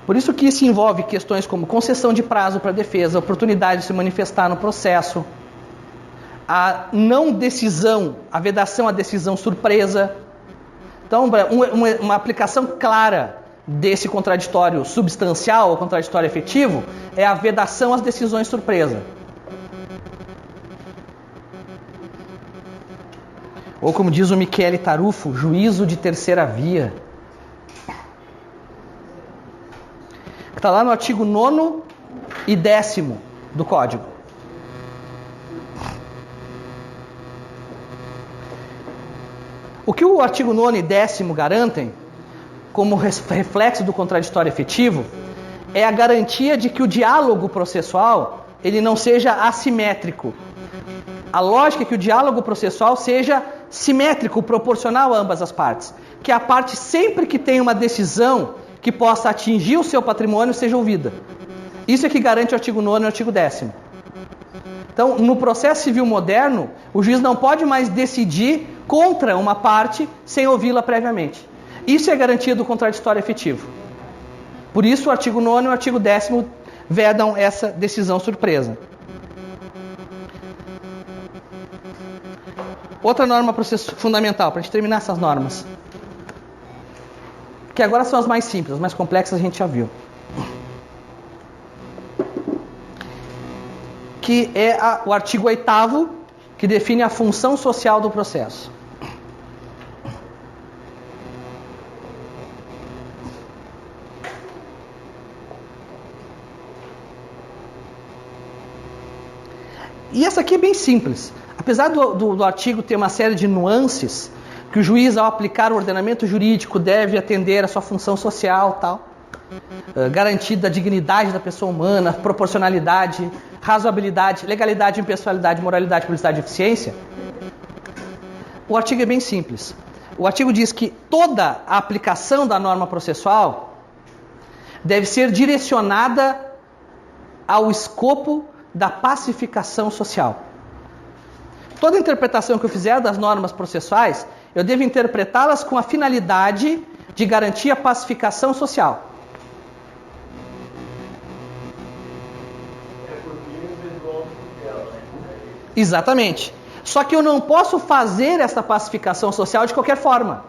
Por isso que isso envolve questões como concessão de prazo para a defesa, oportunidade de se manifestar no processo, a não decisão, a vedação à decisão surpresa. Então, uma aplicação clara desse contraditório substancial ou contraditório efetivo é a vedação às decisões surpresa. Ou como diz o Michele Tarufo, juízo de terceira via. Está lá no artigo 9º e 10º do Código. O que o artigo 9º e 10º garantem, como reflexo do contraditório efetivo, é a garantia de que o diálogo processual ele não seja assimétrico. A lógica é que o diálogo processual seja simétrico, proporcional a ambas as partes. Que a parte, sempre que tem uma decisão que possa atingir o seu patrimônio, seja ouvida. Isso é que garante o artigo 9º e o artigo 10º. Então, no processo civil moderno, o juiz não pode mais decidir contra uma parte sem ouvi-la previamente. Isso é garantia do contraditório efetivo. Por isso, o artigo 9º e o artigo 10º vedam essa decisão surpresa. Outra norma fundamental, para a gente terminar essas normas, que agora são as mais simples, as mais complexas a gente já viu. Que é o artigo 8º, que define a função social do processo. E essa aqui é bem simples. Apesar do artigo ter uma série de nuances, que o juiz, ao aplicar o ordenamento jurídico, deve atender à sua função social, tal, garantida a dignidade da pessoa humana, proporcionalidade, razoabilidade, legalidade, impessoalidade, moralidade, publicidade e eficiência. O artigo é bem simples. O artigo diz que toda a aplicação da norma processual deve ser direcionada ao escopo da pacificação social. Toda interpretação que eu fizer das normas processuais, eu devo interpretá-las com a finalidade de garantir a pacificação social. Exatamente. Só que eu não posso fazer essa pacificação social de qualquer forma.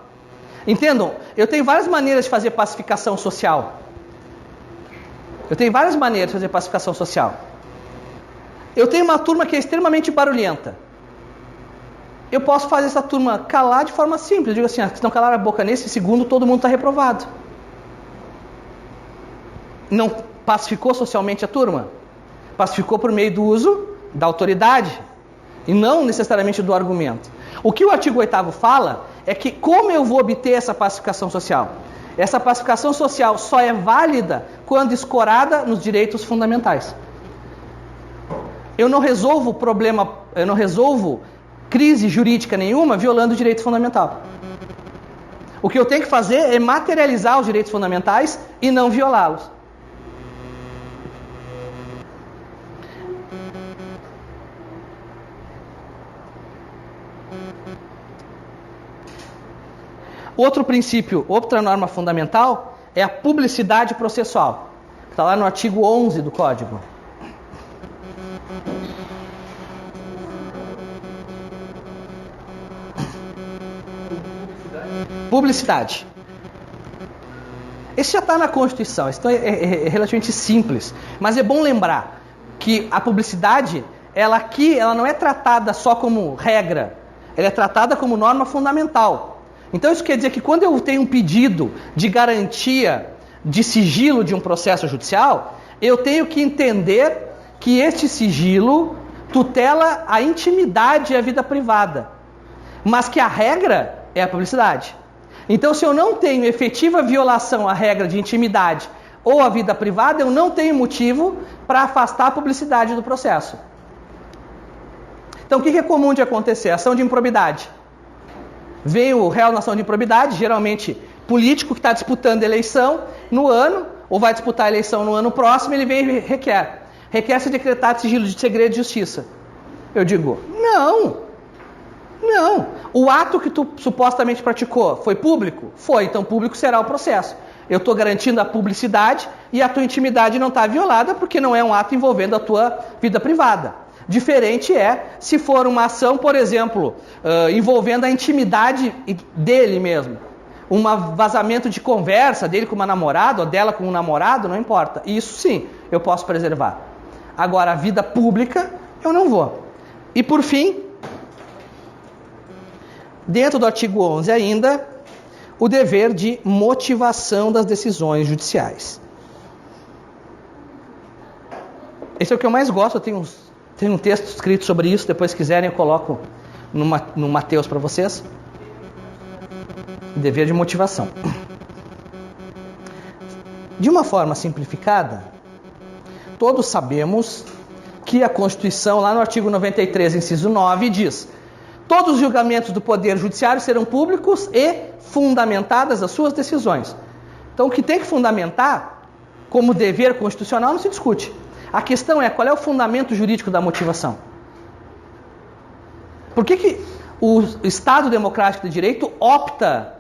Entendam? Eu tenho várias maneiras de fazer pacificação social. Eu tenho uma turma que é extremamente barulhenta. Eu posso fazer essa turma calar de forma simples. Eu digo assim, se não calar a boca nesse segundo, todo mundo está reprovado. Não pacificou socialmente a turma? Pacificou por meio do uso da autoridade e não necessariamente do argumento. O que o artigo 8º fala é que como eu vou obter essa pacificação social? Essa pacificação social só é válida quando escorada nos direitos fundamentais. Eu não resolvo crise jurídica nenhuma violando o direito fundamental. O que eu tenho que fazer é materializar os direitos fundamentais e não violá-los. Outro princípio, outra norma fundamental é a publicidade processual. Está lá no artigo 11 do Código. Publicidade. Esse já está na Constituição, isso é relativamente simples. Mas é bom lembrar que a publicidade, ela não é tratada só como regra, ela é tratada como norma fundamental. Então isso quer dizer que quando eu tenho um pedido de garantia de sigilo de um processo judicial, eu tenho que entender que este sigilo tutela a intimidade e a vida privada, mas que a regra é a publicidade. Então, se eu não tenho efetiva violação à regra de intimidade ou à vida privada, eu não tenho motivo para afastar a publicidade do processo. Então, o que é comum de acontecer? Ação de improbidade. Vem o réu na ação de improbidade, geralmente político que está disputando eleição no ano, ou vai disputar a eleição no ano próximo, ele vem e requer ser decretado sigilo de segredo de justiça. Eu digo, não. O ato que tu supostamente praticou foi público? Foi, então público será o processo. Eu estou garantindo a publicidade e a tua intimidade não está violada porque não é um ato envolvendo a tua vida privada. Diferente é se for uma ação, por exemplo, envolvendo a intimidade dele mesmo. Um vazamento de conversa dele com uma namorada ou dela com um namorado, não importa. Isso sim, eu posso preservar. Agora, a vida pública, eu não vou. E por fim, dentro do artigo 11 ainda, o dever de motivação das decisões judiciais. Esse é o que eu mais gosto, eu tenho um texto escrito sobre isso, depois se quiserem eu coloco no Mateus para vocês. Dever de motivação. De uma forma simplificada, todos sabemos que a Constituição, lá no artigo 93, inciso 9, diz: todos os julgamentos do Poder Judiciário serão públicos e fundamentadas as suas decisões. Então, o que tem que fundamentar, como dever constitucional, não se discute. A questão é qual é o fundamento jurídico da motivação. Por que o Estado Democrático de Direito opta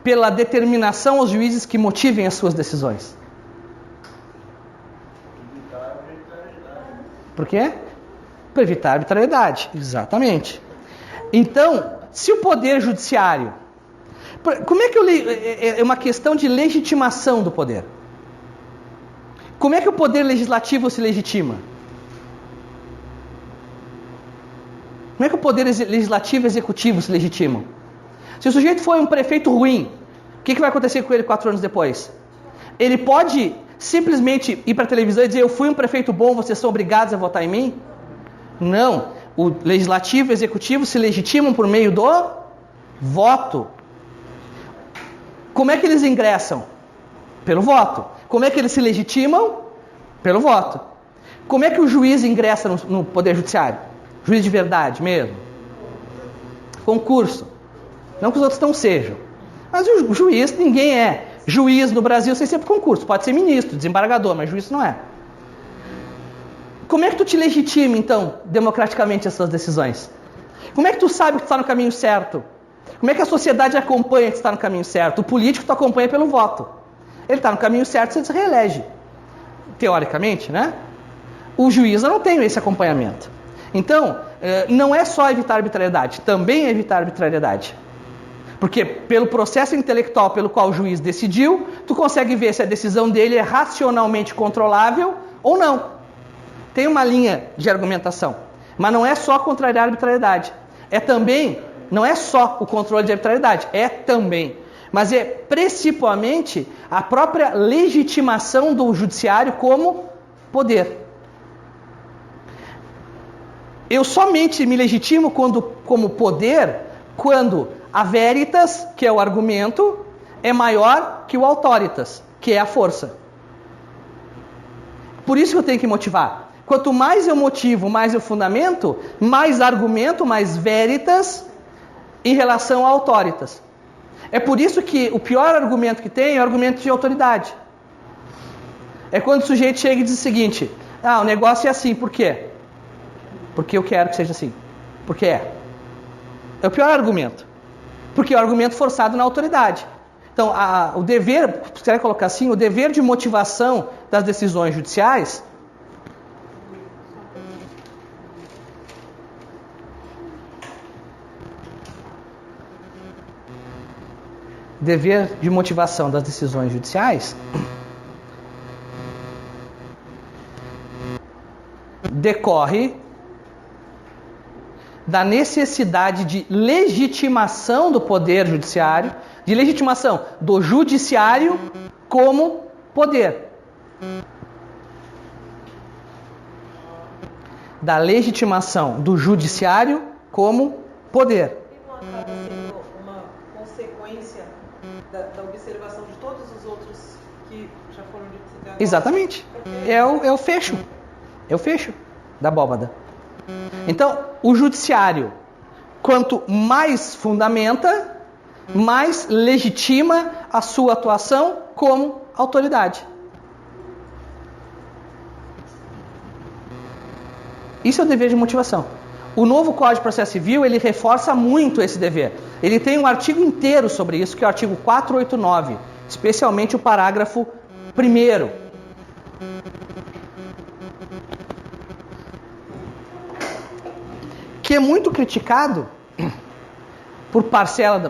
pela determinação aos juízes que motivem as suas decisões? Por quê? Para evitar a arbitrariedade, exatamente. Então, se o Poder Judiciário... Como é que é uma questão de legitimação do poder. Como é que o Poder Legislativo se legitima? Como é que o Poder Legislativo e Executivo se legitimam? Se o sujeito for um prefeito ruim, o que vai acontecer com ele 4 anos depois? Ele pode simplesmente ir para a televisão e dizer: eu fui um prefeito bom, vocês são obrigados a votar em mim? Não. O Legislativo e o Executivo se legitimam por meio do voto. Como é que eles ingressam? Pelo voto. Como é que eles se legitimam? Pelo voto. Como é que o juiz ingressa no Poder Judiciário? Juiz de verdade mesmo? Concurso. Não que os outros não sejam. Mas o juiz, ninguém é juiz no Brasil sem ser por concurso. Pode ser ministro, desembargador, mas juiz não é. Como é que tu te legitima, então, democraticamente as suas decisões? Como é que tu sabe que tu está no caminho certo? Como é que a sociedade acompanha que tu está no caminho certo? O político tu acompanha pelo voto. Ele está no caminho certo, você se reelege. Teoricamente, né? O juiz não tem esse acompanhamento. Então, não é só evitar a arbitrariedade, também é evitar a arbitrariedade. Porque pelo processo intelectual pelo qual o juiz decidiu, tu consegue ver se a decisão dele é racionalmente controlável ou não. Tem uma linha de argumentação. Mas não é só contrariar a arbitrariedade. É também, não é só o controle de arbitrariedade, é também. Mas é principalmente a própria legitimação do judiciário como poder. Eu somente me legitimo como poder quando a veritas, que é o argumento, é maior que o autoritas, que é a força. Por isso que eu tenho que motivar. Quanto mais eu motivo, mais eu fundamento, mais argumento, mais veritas em relação a autoritas. É por isso que o pior argumento que tem é o argumento de autoridade. É quando o sujeito chega e diz o seguinte: o negócio é assim, por quê? Porque eu quero que seja assim. Porque é. É o pior argumento. Porque é o argumento forçado na autoridade. Então, o dever, se quiser colocar assim, o dever de motivação das decisões judiciais decorre da necessidade de legitimação do Poder Judiciário, de legitimação do Judiciário como poder. Da legitimação do Judiciário como poder. E não acaba sendo uma consequência da observação de todos os outros que já foram ditos? Exatamente. É o fecho. É o fecho da abóbada. Então, o judiciário, quanto mais fundamenta, mais legitima a sua atuação como autoridade. Isso é o dever de motivação. O novo Código de Processo Civil, ele reforça muito esse dever. Ele tem um artigo inteiro sobre isso, que é o artigo 489, especialmente o parágrafo 1º. Que é muito criticado por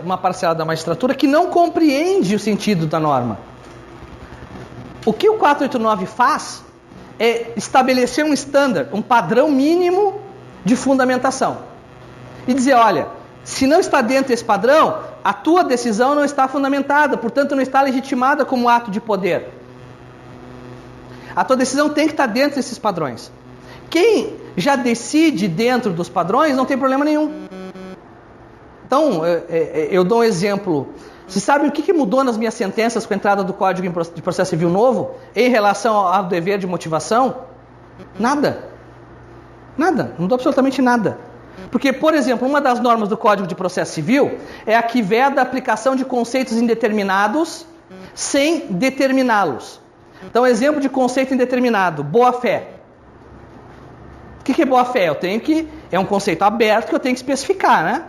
uma parcela da magistratura que não compreende o sentido da norma. O que o 489 faz é estabelecer um standard, um padrão mínimo de fundamentação. E dizer, olha, se não está dentro desse padrão, a tua decisão não está fundamentada, portanto não está legitimada como ato de poder. A tua decisão tem que estar dentro desses padrões. Quem já decide dentro dos padrões não tem problema nenhum. Então, eu dou um exemplo. Vocês sabem o que mudou nas minhas sentenças com a entrada do Código de Processo Civil novo em relação ao dever de motivação? Nada. Nada. Não mudou absolutamente nada. Porque, por exemplo, uma das normas do Código de Processo Civil é a que veda a aplicação de conceitos indeterminados sem determiná-los. Então, exemplo de conceito indeterminado, boa-fé. O que é boa-fé? É um conceito aberto que eu tenho que especificar, né?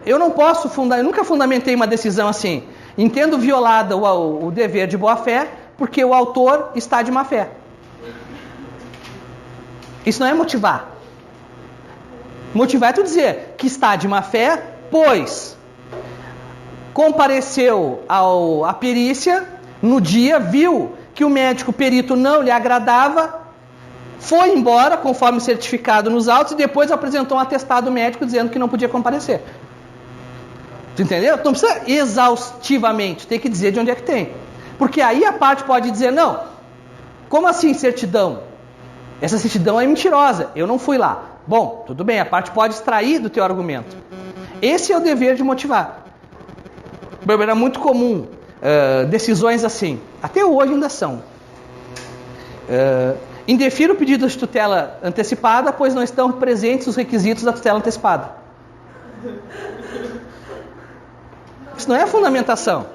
Eu não posso eu nunca fundamentei uma decisão assim. Entendo violada o dever de boa-fé porque o autor está de má-fé. Isso não é motivar. Motivar é tu dizer que está de má-fé, pois compareceu à perícia no dia, viu que o médico perito não lhe agradava, foi embora conforme certificado nos autos e depois apresentou um atestado médico dizendo que não podia comparecer. Tu entendeu? Então não precisa exaustivamente, tem que dizer de onde é que tem. Porque aí a parte pode dizer, não, como assim certidão? Essa certidão é mentirosa, eu não fui lá. Bom, tudo bem, a parte pode extrair do teu argumento. Esse é o dever de motivar. Era muito comum decisões assim, até hoje ainda são. Indefiro o pedido de tutela antecipada, pois não estão presentes os requisitos da tutela antecipada. Isso não é fundamentação.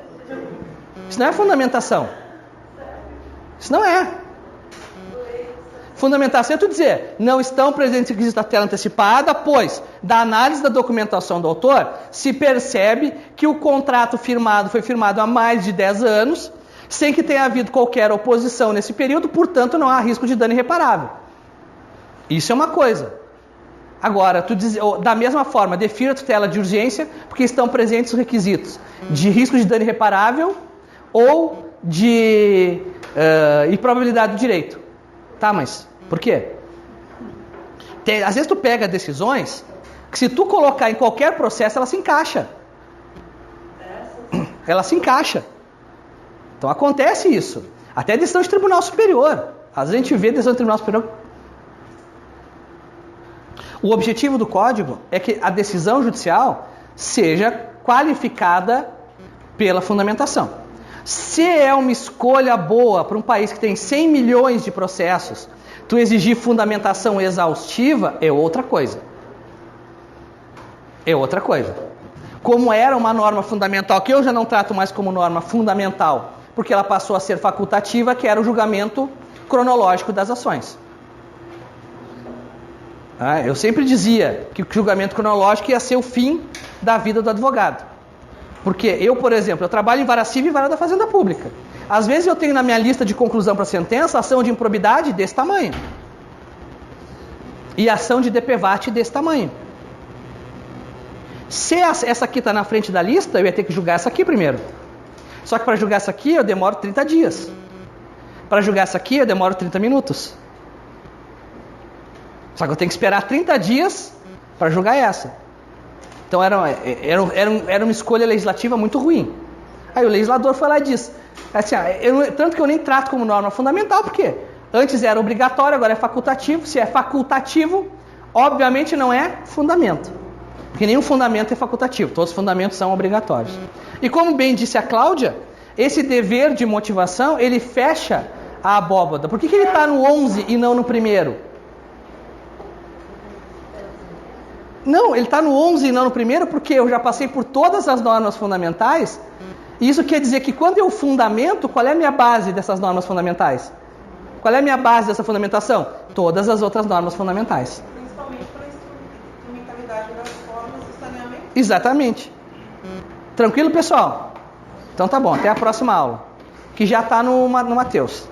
Isso não é fundamentação. Isso não é. Fundamentação é tu dizer, não estão presentes os requisitos da tutela antecipada, pois, da análise da documentação do autor, se percebe que o contrato foi firmado há mais de 10 anos, sem que tenha havido qualquer oposição nesse período, portanto não há risco de dano irreparável. Isso é uma coisa. Agora, da mesma forma, defira a tutela de urgência porque estão presentes os requisitos de risco de dano irreparável ou de improbabilidade do direito. Tá, mas por quê? Às vezes tu pega decisões que se tu colocar em qualquer processo, ela se encaixa. Ela se encaixa. Então acontece isso. Até decisão de Tribunal Superior. Às vezes a gente vê decisão de Tribunal Superior. O objetivo do Código é que a decisão judicial seja qualificada pela fundamentação. Se é uma escolha boa para um país que tem 100 milhões de processos, tu exigir fundamentação exaustiva é outra coisa. É outra coisa. Como era uma norma fundamental, que eu já não trato mais como norma fundamental, porque ela passou a ser facultativa, que era o julgamento cronológico das ações. Eu sempre dizia que o julgamento cronológico ia ser o fim da vida do advogado. Porque eu, por exemplo, eu trabalho em vara civil e vara da Fazenda Pública. Às vezes eu tenho na minha lista de conclusão para sentença ação de improbidade desse tamanho. E ação de DPVAT desse tamanho. Se essa aqui está na frente da lista, eu ia ter que julgar essa aqui primeiro. Só que para julgar essa aqui eu demoro 30 dias. Para julgar essa aqui eu demoro 30 minutos. Só que eu tenho que esperar 30 dias para julgar essa. Então era uma escolha legislativa muito ruim. Aí o legislador foi lá e disse, assim, tanto que eu nem trato como norma fundamental, porque antes era obrigatório, agora é facultativo. Se é facultativo, obviamente não é fundamento. Porque nenhum fundamento é facultativo, todos os fundamentos são obrigatórios. E como bem disse a Cláudia, esse dever de motivação, ele fecha a abóbada. Por que ele está no 11 e não no primeiro? Não, ele está no 11 e não no primeiro porque eu já passei por todas as normas fundamentais Isso quer dizer que quando eu fundamento, qual é a minha base dessas normas fundamentais? Qual é a minha base dessa fundamentação? Todas as outras normas fundamentais. Principalmente para a instrumentalidade das formas do saneamento. Exatamente. Tranquilo, pessoal? Então tá bom, até a próxima aula, que já está no Mateus.